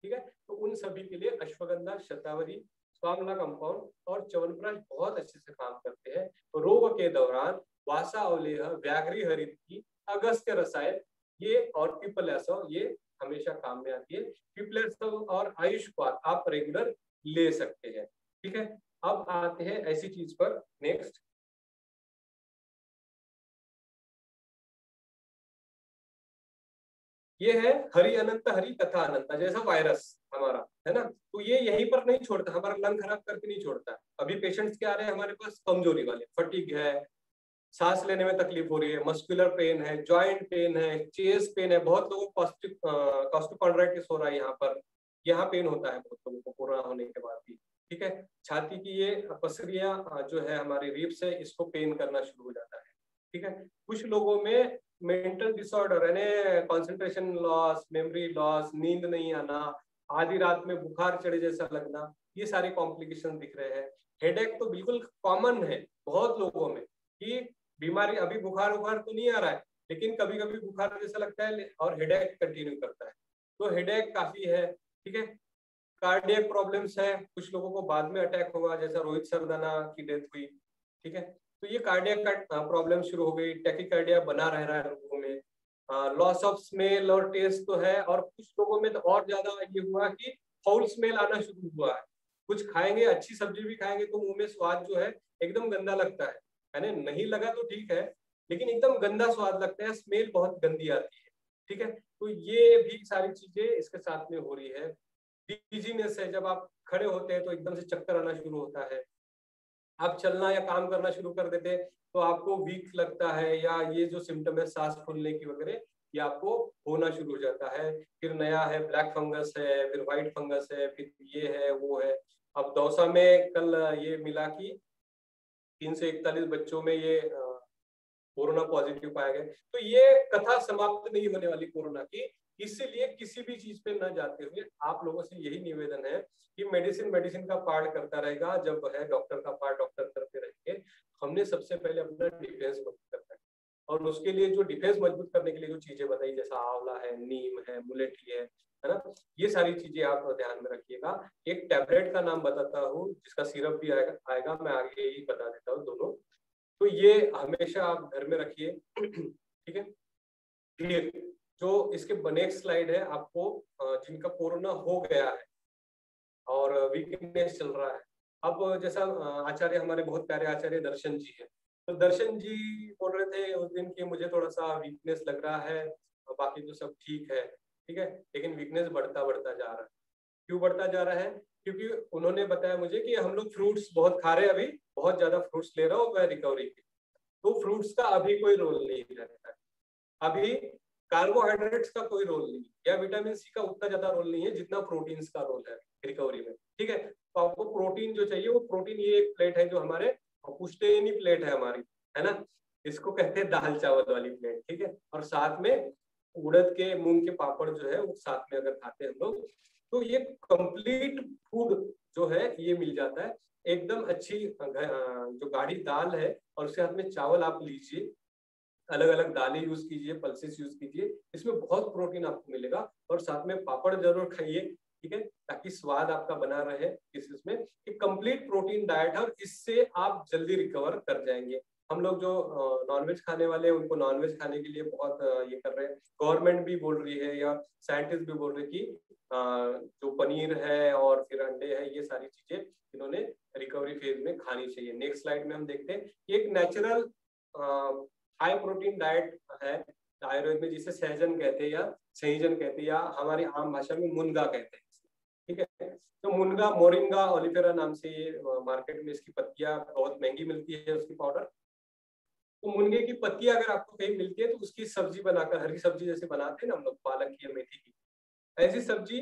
ठीक है। तो उन सभी के लिए अश्वगंधा, शतावरी, स्वामला कंपाउंड और च्यवनप्राश बहुत अच्छे से काम करते हैं। तो रोग के दौरान वासा अवलेह, व्याघ्री हरित, अगस्त्य रसायन, ये और पिपलैसव, ये हमेशा काम में आती है। पिपलैसव और आयुष्पाद आप रेगुलर ले सकते हैं, ठीक है। अब आते हैं ऐसी चीज पर, नेक्स्ट, ये है हरि अनंत, हरि कथा अनंत, जैसा वायरस हमारा है ना, तो ये यहीं पर नहीं छोड़ता, हमारा लंग खराब करके नहीं छोड़ता। अभी पेशेंट्स क्या आ रहे हैं हमारे पास, कमजोरी वाले, फटीग है, सांस लेने में तकलीफ हो रही है, मस्कुलर पेन है, जॉइंट पेन है, चेस्ट पेन है, बहुत लोगों को कॉस्टिकॉन्ड्राइटिस हो रहा है, यहाँ पेन होता है बहुत लोगों को कोरोना होने के बाद भी, ठीक है। छाती की ये पसलियां जो है हमारी रिब्स है, इसको पेन करना शुरू हो जाता है, ठीक है। कुछ लोगों में मेंटल डिसऑर्डर यानी कंसंट्रेशन लॉस, मेमोरी लॉस, नींद नहीं आना, आधी रात में बुखार चढ़े जैसा लगना, ये सारे कॉम्प्लिकेशन दिख रहे हैं। हेडेक तो बिल्कुल कॉमन है बहुत लोगों में, कि बीमारी, अभी बुखार तो नहीं आ रहा है, लेकिन कभी कभी बुखार जैसा लगता है और हेडेक कंटिन्यू करता है, तो हेडेक काफी है, ठीक है। कार्डियक प्रॉब्लम्स है, कुछ लोगों को बाद में अटैक होगा, जैसा रोहित सरदाना की डेथ हुई, ठीक है। तो ये कार्डियक का प्रॉब्लम शुरू हो गई, टैकीकार्डिया बना रह रहा है लोगों में, लॉस ऑफ स्मेल और टेस्ट तो है, और कुछ लोगों में तो और ज्यादा ये हुआ कि फाउल स्मेल आना शुरू हुआ है। कुछ खाएंगे, अच्छी सब्जी भी खाएंगे तो मुंह में स्वाद जो है एकदम गंदा लगता है, यानी नहीं लगा तो ठीक है, लेकिन एकदम गंदा स्वाद लगता है, स्मेल बहुत गंदी आती है, ठीक है। तो ये भी सारी चीजें इसके साथ में हो रही है। डिजीनेस है, जब आप खड़े होते हैं तो एकदम से चक्कर आना शुरू होता है, आप चलना या काम करना शुरू कर देते तो आपको वीक लगता है, या ये जो सिम्टम है सांस फूलने की वगैरह, ये आपको होना शुरू हो जाता है। फिर नया है ब्लैक फंगस है, फिर व्हाइट फंगस है, फिर ये है वो है। अब दौसा में कल ये मिला कि 341 बच्चों में ये कोरोना पॉजिटिव पाया गया। तो ये कथा समाप्त नहीं होने वाली कोरोना की, इसीलिए किसी भी चीज पे न जाते हुए आप लोगों से यही निवेदन है कि मेडिसिन का पार्ट करता रहेगा, जब है डॉक्टर का पार्ट डॉक्टर करते रहेंगे। हमने सबसे पहले अपना डिफेंस मजबूत करना है, और उसके लिए जो डिफेंस मजबूत करने के लिए जो चीजें बताई, जैसा आंवला है, नीम है, मुलेठी है ना, ये सारी चीजें आप ध्यान में रखिएगा। एक टैबलेट का नाम बताता हूँ जिसका सिरप भी आएगा, मैं आगे ही बता देता हूँ दोनों। तो ये हमेशा आप घर में रखिए, ठीक है। फिर जो इसके नेक्स्ट स्लाइड है, आपको जिनका कोरोना हो गया है और वीकनेस चल रहा है, अब जैसा आचार्य, हमारे बहुत प्यारे आचार्य दर्शन जी है, तो दर्शन जी बोल रहे थे उस दिन कि मुझे थोड़ा सा वीकनेस लग रहा है, बाकी तो सब ठीक है, ठीक है, लेकिन वीकनेस बढ़ता बढ़ता जा रहा है। क्यों बढ़ता जा रहा है? क्योंकि उन्होंने बताया मुझे कि हम लोग फ्रूट्स बहुत खा रहे हैं, अभी बहुत ज्यादा फ्रूट्स ले रहा हूँ मैं रिकवरी के, तो फ्रूट्स का अभी कोई रोल नहीं रहता है। अभी कार्बोहाइड्रेट्स का कोई रोल नहीं या विटामिन सी का उतना ज्यादा रोल नहीं है जितना प्रोटीन्स का रोल है रिकवरी में। ठीक है, तो आपको प्रोटीन जो चाहिए वो प्रोटीन, ये एक प्लेट है जो हमारे पुश्तैनी प्लेट है हमारी, है ना, इसको कहते हैं दाल चावल वाली प्लेट। ठीक है, और साथ में उड़द के मूंग के पापड़ जो है वो साथ में अगर खाते हैं हम लोग, तो ये कंप्लीट फूड जो है ये मिल जाता है। एकदम अच्छी जो गाढ़ी दाल है और उसके साथ में चावल आप लीजिए, अलग अलग दालें यूज कीजिए, पल्सेस यूज कीजिए, इसमें बहुत प्रोटीन आपको मिलेगा। और साथ में पापड़ जरूर खाइए, ठीक है, ताकि स्वाद आपका बना रहे इसमें। एक कंप्लीट प्रोटीन डाइट है और इससे आप जल्दी रिकवर कर जाएंगे। हम लोग जो नॉनवेज खाने वाले हैं उनको नॉनवेज खाने के लिए बहुत ये कर रहे हैं, गवर्नमेंट भी बोल रही है या साइंटिस्ट भी बोल रहे हैं कि जो पनीर है और फिर अंडे है, ये सारी चीजें इन्होंने रिकवरी फेज में खानी चाहिए। नेक्स्ट स्लाइड में हम देखते हैं, एक नेचुरल हाई प्रोटीन डाइट है आयुर्वेद में, जिसे सहजन कहते हैं या सहीजन कहते हैं या हमारी आम भाषा में मुनगा कहते हैं। ठीक है, तो मुनगा, मोरिंगा ओलिफेरा नाम से ये मार्केट में इसकी पत्तियां बहुत महंगी मिलती है, उसकी पाउडर। तो मुनगे की पत्तियां अगर आपको कहीं मिलती है तो उसकी सब्जी बनाकर, हरी सब्जी जैसे बनाते हैं ना हम लोग, पालक की या मेथी की, ऐसी सब्जी,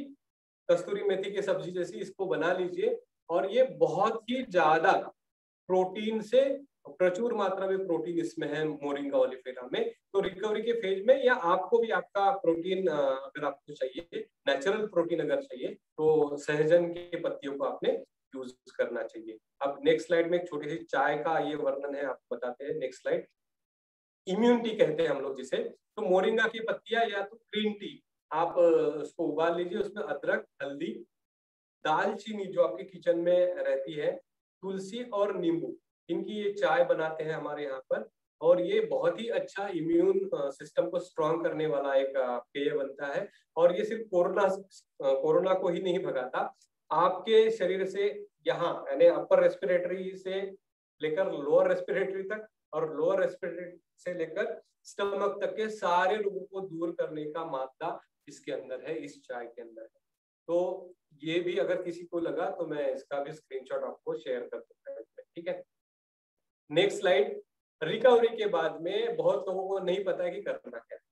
कस्तूरी मेथी की सब्जी जैसी इसको बना लीजिए। और ये बहुत ही ज्यादा प्रोटीन से, प्रचुर मात्रा में प्रोटीन इसमें है मोरिंगा ओलिफेरा में। तो रिकवरी के फेज में या आपको भी आपका प्रोटीन अगर आपको चाहिए, नेचुरल प्रोटीन अगर चाहिए, तो सहजन के पत्तियों को आपने यूज करना चाहिए। अब नेक्स्ट स्लाइड में एक छोटी सी चाय का ये वर्णन है, आपको बताते हैं। नेक्स्ट स्लाइड, इम्यूनिटी कहते हैं हम लोग जिसे। तो मोरिंगा की पत्तियां या तो ग्रीन टी आप उसको उबाल लीजिए, उसमें अदरक, हल्दी, दालचीनी जो आपके किचन में रहती है, तुलसी और नींबू, इनकी ये चाय बनाते हैं हमारे यहाँ पर। और ये बहुत ही अच्छा इम्यून सिस्टम को स्ट्रॉन्ग करने वाला एक पेय बनता है। और ये सिर्फ कोरोना को ही नहीं भगाता, आपके शरीर से यहाँ यानी अपर रेस्पिरेटरी से लेकर लोअर रेस्पिरेटरी तक और लोअर रेस्पिरेटरी से लेकर स्टमक तक के सारे रोगों को दूर करने का मादा इसके अंदर है, इस चाय के अंदर है। तो ये भी अगर किसी को लगा तो मैं इसका भी स्क्रीनशॉट आपको शेयर कर दूंगा। ठीक है, नेक्स्ट स्लाइड, रिकवरी के बाद में बहुत लोगों को नहीं पता है कि करना क्या है।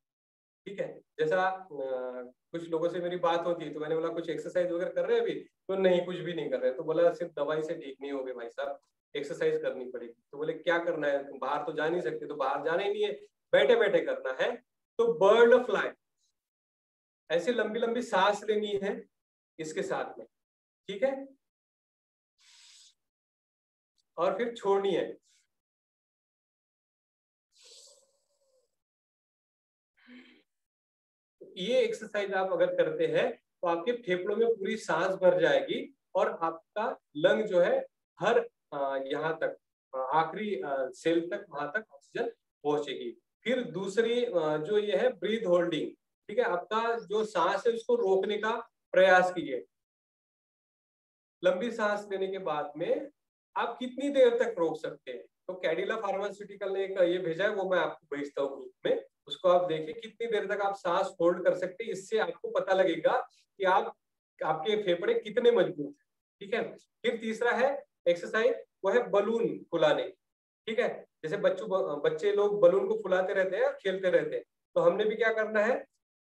ठीक है, जैसा कुछ लोगों से मेरी बात होती है तो मैंने बोला कुछ एक्सरसाइज वगैरह कर रहे हैं अभी, तो नहीं कुछ भी नहीं कर रहे। तो बोला सिर्फ दवाई से ठीक नहीं होगी भाई साहब, एक्सरसाइज करनी पड़ेगी। तो बोले क्या करना है, तुम बाहर तो जा नहीं सकते, तो बाहर जाना ही नहीं है, बैठे बैठे करना है। तो बर्ड फ्लाई, ऐसे लंबी लंबी सांस लेनी है इसके साथ में, ठीक है, और फिर छोड़नी है। ये एक्सरसाइज आप अगर करते हैं तो आपके फेफड़ों में पूरी सांस भर जाएगी और आपका लंग जो है हर यहाँ तक आखिरी सेल तक, वहां तक ऑक्सीजन पहुंचेगी। फिर दूसरी जो ये है ब्रीथ होल्डिंग, ठीक है, आपका जो सांस है उसको रोकने का प्रयास कीजिए। लंबी सांस लेने के बाद में आप कितनी देर तक रोक सकते हैं। तो कैडिला फार्मास्यूटिकल ने एक ये भेजा है, वो मैं आपको भेजता हूँ ग्रुप में, उसको आप देखिए कितनी देर तक आप सांस होल्ड कर सकते हैं। इससे आपको पता लगेगा कि आपके फेफड़े कितने मजबूत हैं। ठीक है, फिर तीसरा है एक्सरसाइज, वो है बलून फुलाने। ठीक है, जैसे बच्चे लोग बलून को फुलाते रहते हैं, खेलते रहते हैं, तो हमने भी क्या करना है,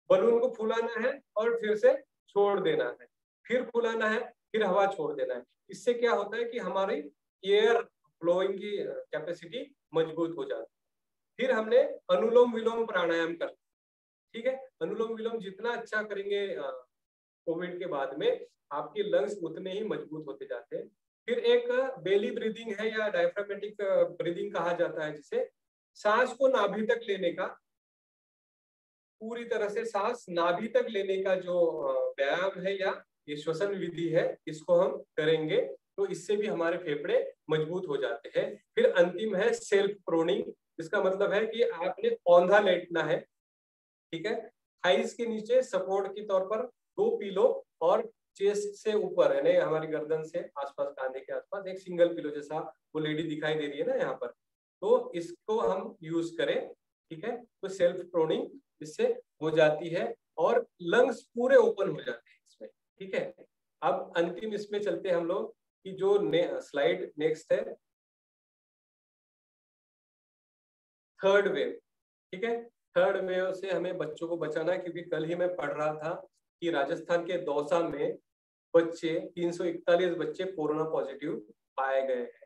बलून को फुलाना है और फिर से छोड़ देना है, फिर फुलाना है, फिर हवा छोड़ देना है। इससे क्या होता है कि हमारी एयर फ्लोइंग की कैपेसिटी मजबूत हो जाती है। फिर हमने अनुलोम विलोम प्राणायाम कर, ठीक है, अनुलोम विलोम जितना अच्छा करेंगे कोविड के बाद में, आपके लंग्स उतने ही मजबूत होते जाते हैं। फिर एक बेली ब्रीदिंग है या डायफ्रामेटिक ब्रीदिंग कहा जाता है, जिसे सांस को नाभि तक लेने का, पूरी तरह से सांस नाभि तक लेने का जो व्यायाम है या ये श्वसन विधि है, इसको हम करेंगे तो इससे भी हमारे फेफड़े मजबूत हो जाते हैं। फिर अंतिम है सेल्फ प्रोनिंग, इसका मतलब है कि आपने औंधा लेटना है, ठीक है, थाइस के नीचे सपोर्ट के तौर पर 2 पिलो और चेस्ट से ऊपर यानी हमारी गर्दन से आसपास, कांधे के आसपास एक सिंगल पिलो, जैसा वो लेडी दिखाई दे रही है ना यहाँ पर, तो इसको हम यूज करें। ठीक है, तो सेल्फ प्रोनिंग इससे हो जाती है और लंग्स पूरे ओपन हो जाते हैं इसमें। ठीक है, अब अंतिम इसमें चलते हैं हम लोग कि जो स्लाइड नेक्स्ट है, थर्ड वेव। ठीक है, थर्ड वेव से हमें बच्चों को बचाना है, क्योंकि कल ही मैं पढ़ रहा था कि राजस्थान के दौसा में बच्चे 341 बच्चे कोरोना पॉजिटिव पाए गए हैं।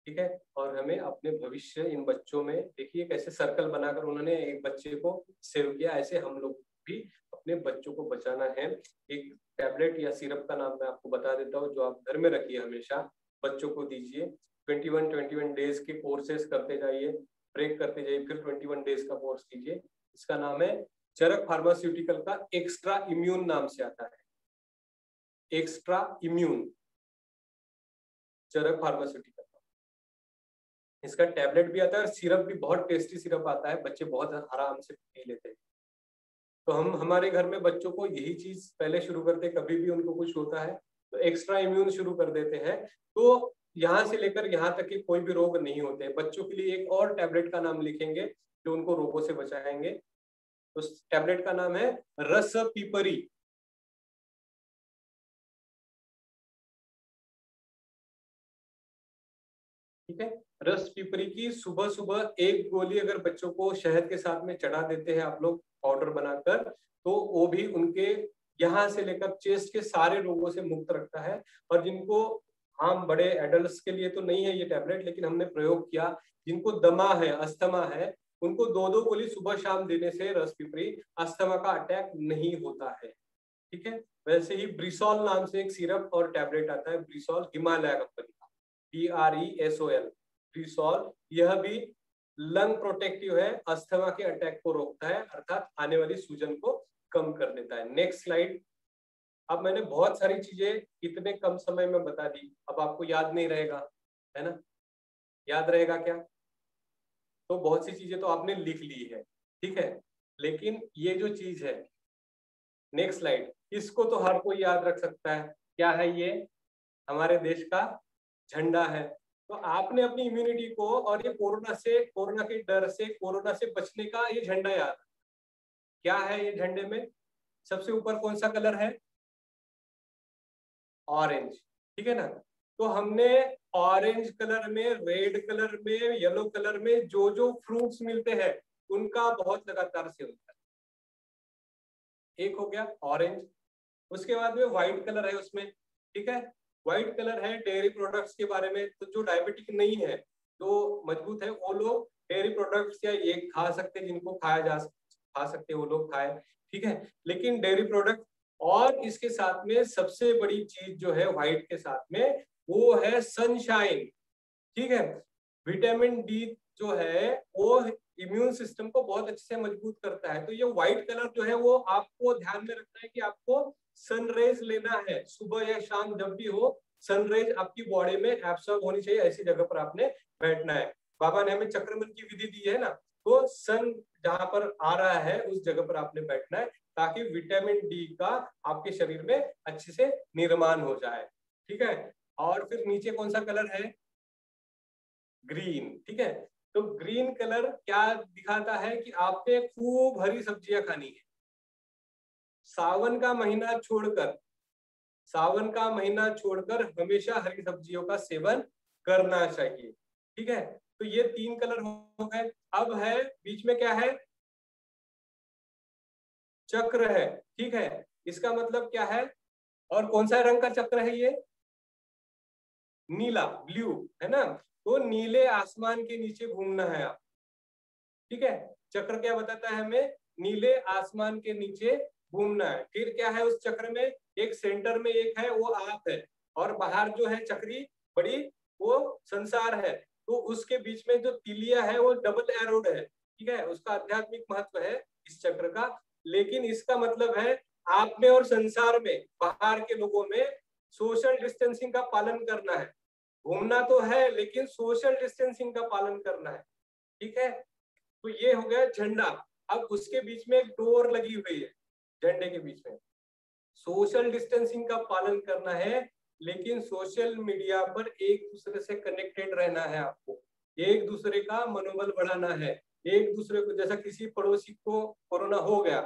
ठीक है, और हमें अपने भविष्य इन बच्चों में, देखिए कैसे सर्कल बनाकर उन्होंने एक बच्चे को सेव किया, ऐसे हम लोग भी अपने बच्चों को बचाना है। एक टैबलेट या सिरप का नाम मैं आपको बता देता हूँ, जो आप घर में रखिए, हमेशा बच्चों को दीजिए। 21 डेज के कोर्सेज करते जाइए, ब्रेक करते जाइए, फिर 21 डेज का कोर्स कीजिए। इसका नाम है चरक फार्मास्यूटिकल का एक्स्ट्रा इम्यून नाम से आता है, एक्स्ट्रा इम्यून, चरक फार्मास्यूटिकल। इसका टैबलेट भी आता है और सिरप भी, बहुत टेस्टी सिरप आता है, बच्चे बहुत आराम से पी लेते हैं। तो हम हमारे घर में बच्चों को यही चीज पहले शुरू करते हैं, कभी भी उनको कुछ होता है तो एक्स्ट्रा इम्यून शुरू कर देते हैं, तो यहाँ से लेकर यहाँ तक कि कोई भी रोग नहीं होते। बच्चों के लिए एक और टैबलेट का नाम लिखेंगे जो उनको रोगों से बचाएंगे। उस टैबलेट का नाम है रस पीपरी। ठीक है, रस पीपरी की सुबह सुबह एक गोली अगर बच्चों को शहद के साथ में चढ़ा देते हैं आप लोग पाउडर बनाकर, तो वो भी उनके यहाँ से लेकर चेस्ट के सारे रोगों से मुक्त रखता है। और जिनको, हम बड़े एडल्ट्स के लिए तो नहीं है ये टैबलेट, लेकिन हमने प्रयोग किया, जिनको दमा है, अस्थमा है, उनको 2-2 गोली सुबह शाम देने से रस पीपरी अस्थमा का अटैक नहीं होता है। ठीक है, वैसे ही ब्रिसोल नाम से एक सिरप और टैबलेट आता है, ब्रिसोल, हिमालय कंपनी का, PRESOL, ब्रिसोल। यह भी लंग प्रोटेक्टिव है, अस्थमा के अटैक को रोकता है, अर्थात आने वाली सूजन को कम कर देता है। Next slide. अब मैंने बहुत सारी चीजें इतने कम समय में बता दी, अब आपको याद नहीं रहेगा, है ना? याद रहेगा क्या? तो बहुत सी चीजें तो आपने लिख ली है, ठीक है, लेकिन ये जो चीज है, नेक्स्ट स्लाइड, इसको तो हर कोई याद रख सकता है। क्या है ये? हमारे देश का झंडा है। तो आपने अपनी इम्यूनिटी को और ये कोरोना से, कोरोना के डर से, कोरोना से बचने का ये झंडा याद। क्या है ये झंडे में? सबसे ऊपर कौन सा कलर है? ऑरेंज, ठीक है ना? तो हमने ऑरेंज कलर में, रेड कलर में, येलो कलर में जो जो फ्रूट्स मिलते हैं उनका बहुत लगातार से होता है। एक हो गया ऑरेंज, उसके बाद में व्हाइट कलर है उसमें, ठीक है, व्हाइट कलर है डेयरी प्रोडक्ट्स के बारे में। तो जो डायबिटिक नहीं है, जो मजबूत है, वो लोग डेयरी प्रोडक्ट्स या ये खा सकते हैं, जिनको खा सकते हैं वो लोग खाए, ठीक है। लेकिन डेयरी प्रोडक्ट, और इसके साथ में सबसे बड़ी चीज जो है व्हाइट के साथ में, वो है सनशाइन, ठीक है। विटामिन डी जो है वो इम्यून सिस्टम को बहुत अच्छे से मजबूत करता है। तो ये व्हाइट कलर जो है वो आपको ध्यान में रखना है कि आपको सनरेज लेना है, सुबह या शाम जब भी हो, सनरेज आपकी बॉडी में एब्सॉर्ब होनी चाहिए, ऐसी जगह पर आपने बैठना है। बाबा ने हमें चक्रमन की विधि दी है ना, तो सन जहां पर आ रहा है उस जगह पर आपने बैठना है, ताकि विटामिन डी का आपके शरीर में अच्छे से निर्माण हो जाए, ठीक है। और फिर नीचे कौन सा कलर है? ग्रीन, ठीक है। तो ग्रीन कलर क्या दिखाता है कि आपने खूब हरी सब्जियां खानी है। सावन का महीना छोड़कर, सावन का महीना छोड़कर हमेशा हरी सब्जियों का सेवन करना चाहिए, ठीक है। तो ये 3 कलर हो गए। अब है बीच में क्या है? चक्र है, ठीक है। इसका मतलब क्या है? और कौन सा रंग का चक्र है ये? नीला, ब्लू, है ना। तो नीले आसमान के नीचे घूमना है आप, ठीक है। चक्र क्या बताता है हमें? नीले आसमान के नीचे घूमना है। फिर क्या है उस चक्र में? एक सेंटर में एक है, वो आप है, और बाहर जो है चक्री बड़ी, वो संसार है। तो उसके बीच में जो तिलिया है वो डबल एरोड है, ठीक है। उसका आध्यात्मिक महत्व है इस चक्र का। लेकिन इसका मतलब है आप में और संसार में, बाहर के लोगों में सोशल डिस्टेंसिंग का पालन करना है। घूमना तो है लेकिन सोशल डिस्टेंसिंग का पालन करना है, ठीक है। तो ये हो गया झंडा। अब उसके बीच में एक डोर लगी हुई है, झंडे के बीच में। सोशल डिस्टेंसिंग का पालन करना है, लेकिन सोशल मीडिया पर एक दूसरे से कनेक्टेड रहना है आपको, एक दूसरे का मनोबल बढ़ाना है। एक दूसरे को, जैसा किसी पड़ोसी को कोरोना हो गया,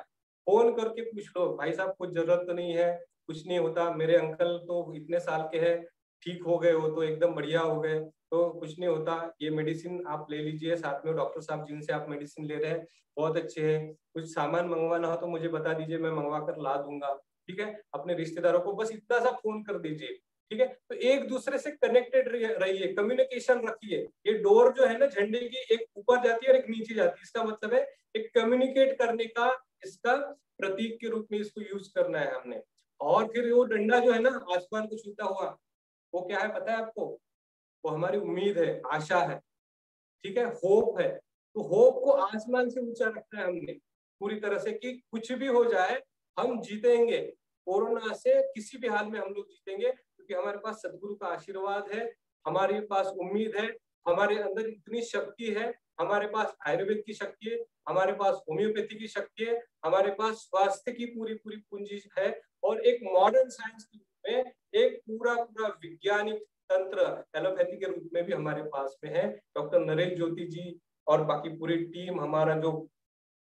फोन करके पूछ लो, भाई साहब कुछ जरूरत तो नहीं है, कुछ नहीं होता, मेरे अंकल तो इतने साल के हैं, ठीक हो गए हो तो एकदम बढ़िया हो गए, तो कुछ नहीं होता। ये मेडिसिन आप ले लीजिए, साथ में डॉक्टर साहब जिनसे आप मेडिसिन ले रहे हैं बहुत अच्छे हैं। कुछ सामान मंगवाना हो तो मुझे बता दीजिए, मैं मंगवा कर ला दूंगा, ठीक है। अपने रिश्तेदारों को बस इतना सा फोन कर दीजिए, ठीक है। तो एक दूसरे से कनेक्टेड रहिए, कम्युनिकेशन रखिए। ये डोर जो है ना झंडे की, एक ऊपर जाती है और एक नीचे जाती है, इसका मतलब है एक कम्युनिकेट करने का, इसका प्रतीक के रूप में इसको यूज करना है हमने। और फिर वो डंडा जो है ना आसमान को छूता हुआ, वो क्या है पता है आपको? वो हमारी उम्मीद है, आशा है, ठीक है, होप है। तो होप को आसमान से ऊंचा रखना है हमने पूरी तरह से, कि कुछ भी हो जाए हम जीतेंगे। कोरोना से किसी भी हाल में हम लोग जीतेंगे, क्योंकि हमारे पास सदगुरु का आशीर्वाद है, हमारे पास उम्मीद है, हमारे अंदर इतनी शक्ति है, हमारे पास आयुर्वेद की शक्ति है, हमारे पास होम्योपैथी की शक्ति है, हमारे पास स्वास्थ्य की पूरी पूरी पूंजी है, और एक मॉडर्न साइंस के रूप में एक पूरा पूरा वैज्ञानिक तंत्र एलोपैथी के रूप में भी हमारे पास में है। डॉक्टर नरेश ज्योति जी और बाकी पूरी टीम, हमारा जो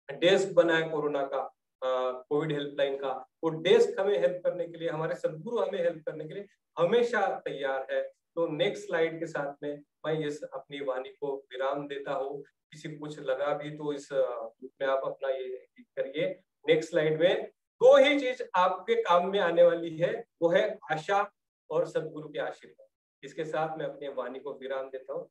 डेस्क बना है कोरोना का, कोविड हेल्पलाइन का, वो डेस्क हमें हेल्प करने के लिए, हमारे सदगुरु हमें हेल्प करने के लिए हमेशा तैयार है। तो नेक्स्ट स्लाइड के साथ में मैं ये अपनी वाणी को विराम देता हूँ। किसी को कुछ लगा भी तो इस ग्रुप में आप अपना ये करिए। नेक्स्ट स्लाइड में दो ही चीज आपके काम में आने वाली है, वो है आशा और सदगुरु के आशीर्वाद। इसके साथ मैं अपनी वाणी को विराम देता हूँ।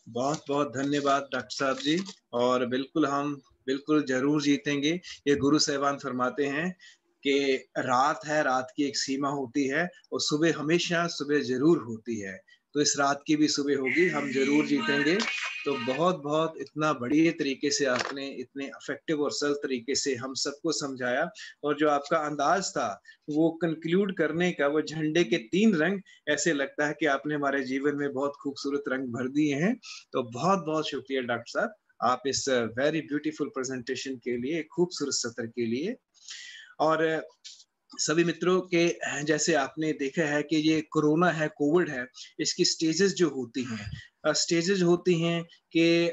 बहुत बहुत धन्यवाद डॉक्टर साहब जी। और बिल्कुल हम बिल्कुल जरूर जीतेंगे। ये गुरु साहिबान फरमाते हैं कि रात है, रात की एक सीमा होती है, और सुबह हमेशा सुबह जरूर होती है। तो इस रात की भी सुबह होगी, हम जरूर जीतेंगे। तो बहुत बहुत इतना बढ़िया तरीके से आपने इतने इफेक्टिव और सरल तरीके से हम सबको समझाया, और जो आपका अंदाज था वो कंक्लूड करने का, वो झंडे के 3 रंग, ऐसे लगता है कि आपने हमारे जीवन में बहुत खूबसूरत रंग भर दिए हैं। तो बहुत बहुत शुक्रिया डॉक्टर साहब, आप इस वेरी ब्यूटीफुल प्रेजेंटेशन के लिए, खूबसूरत सत्र के लिए। और सभी मित्रों के, जैसे आपने देखा है कि ये कोरोना है, कोविड है, इसकी स्टेजेस जो होती हैं, स्टेजेस होती हैं कि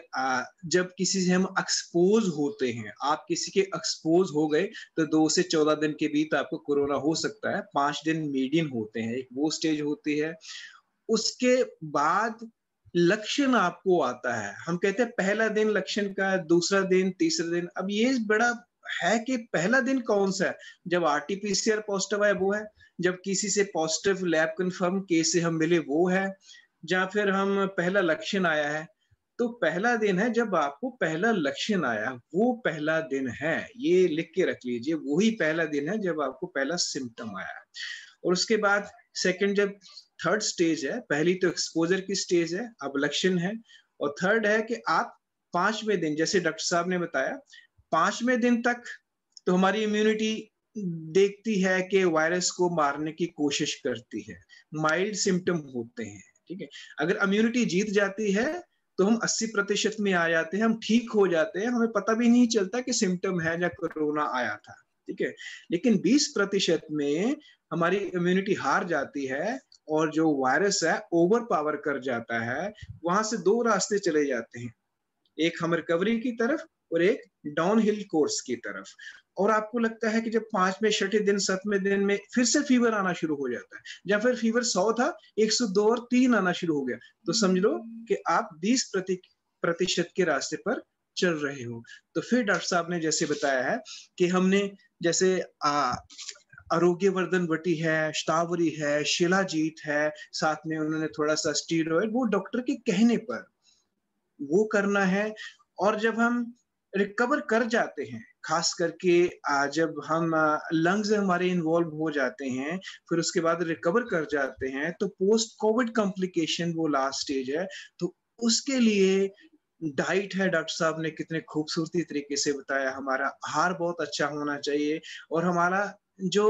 जब किसी से हम एक्सपोज होते हैं, आप किसी के एक्सपोज हो गए तो 2 से 14 दिन के बीच आपको कोरोना हो सकता है। 5 दिन मीडियम होते हैं, एक वो स्टेज होती है। उसके बाद लक्षण आपको आता है, हम कहते हैं पहला दिन लक्षण का, दूसरा दिन, तीसरा दिन। अब ये बड़ा है कि पहला दिन कौन सा है? जब आरटीपीसीआर पॉजिटिव है वो है, जब किसी से पॉजिटिव लैब कंफर्म केस से हम मिले वो है, या फिर हम पहला लक्षण आया है। तो पहला दिन है जब आपको पहला लक्षण आया, वो पहला दिन है। ये लिख के रख लीजिए, वही पहला दिन है जब आपको पहला सिम्टम आया। और उसके बाद सेकंड, जब थर्ड स्टेज है, पहली तो एक्सपोजर की स्टेज है, अब लक्षण है। और थर्ड है कि आप 5वें दिन, जैसे डॉक्टर साहब ने बताया, 5वें दिन तक तो हमारी इम्यूनिटी देखती है कि वायरस को मारने की कोशिश करती है, माइल्ड सिम्टम होते हैं, ठीक है। अगर इम्यूनिटी जीत जाती है तो हम 80% में आ जाते हैं, हम ठीक हो जाते हैं, हमें पता भी नहीं चलता कि सिम्टम है या कोरोना आया था, ठीक है। लेकिन 20% में हमारी इम्यूनिटी हार जाती है, और जो वायरस है ओवर पावर कर जाता है। वहां से 2 रास्ते चले जाते हैं, एक हम रिकवरी की तरफ और एक डाउनहिल कोर्स की तरफ। और आपको लगता है कि जब 5वें, 6ठे दिन, 7वें दिन में फिर से फीवर आना शुरू हो जाता है, या फिर फीवर 100 था, 102 और 3 आना शुरू हो गया, तो समझ लो कि आप 20% के रास्ते पर चल रहे हो। तो फिर डॉक्टर साहब ने जैसे बताया है कि हमने जैसे आरोग्यवर्धन वटी है, शतावरी है, शिलाजीत है, साथ में उन्होंने थोड़ा सा स्टीरॉयड, वो डॉक्टर के कहने पर वो करना है। और जब हम रिकवर कर जाते हैं, खास करके जब हम लंग्स हमारे इन्वॉल्व हो जाते हैं, फिर उसके बाद रिकवर कर जाते हैं, तो पोस्ट कोविड कॉम्प्लिकेशन वो लास्ट स्टेज है। तो उसके लिए डाइट है, डॉक्टर साहब ने कितने खूबसूरती तरीके से बताया। हमारा आहार बहुत अच्छा होना चाहिए, और हमारा जो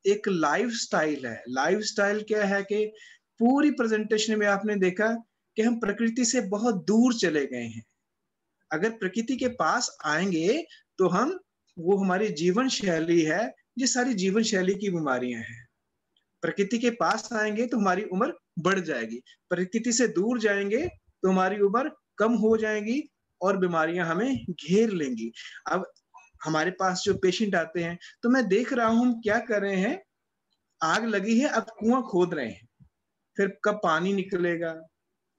एक लाइफस्टाइल है, लाइफस्टाइल क्या है कि पूरी प्रेजेंटेशन में आपने देखा कि हम प्रकृति से बहुत दूर चले गए हैं। अगर प्रकृति के पास आएंगे तो हम, वो हमारी जीवन शैली है, ये सारी जीवन शैली की बीमारियां हैं। प्रकृति के पास आएंगे तो हमारी उम्र बढ़ जाएगी, प्रकृति से दूर जाएंगे तो हमारी उम्र कम हो जाएगी और बीमारियां हमें घेर लेंगी। अब हमारे पास जो पेशेंट आते हैं तो मैं देख रहा हूं हम क्या कर रहे हैं, आग लगी है, अब कुआं खोद रहे हैं, फिर कब पानी निकलेगा,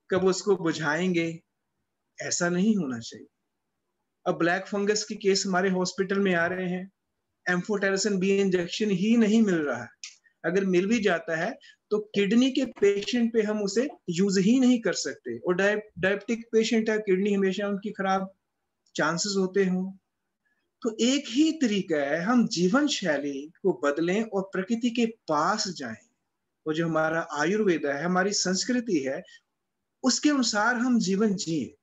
कब उसको बुझाएंगे, ऐसा नहीं होना चाहिए। अब ब्लैक फंगस की केस हमारे हॉस्पिटल में आ रहे हैं, एम्फोटेरिसिन बी इंजेक्शन ही नहीं मिल रहा है, अगर मिल भी जाता है तो किडनी के पेशेंट पे हम उसे यूज ही नहीं कर सकते, और डायबिटिक पेशेंट है, किडनी हमेशा उनकी खराब चांसेस होते हों। तो एक ही तरीका है, हम जीवन शैली को बदलें और प्रकृति के पास जाएं, और जो हमारा आयुर्वेद है, हमारी संस्कृति है, उसके अनुसार हम जीवन जिए।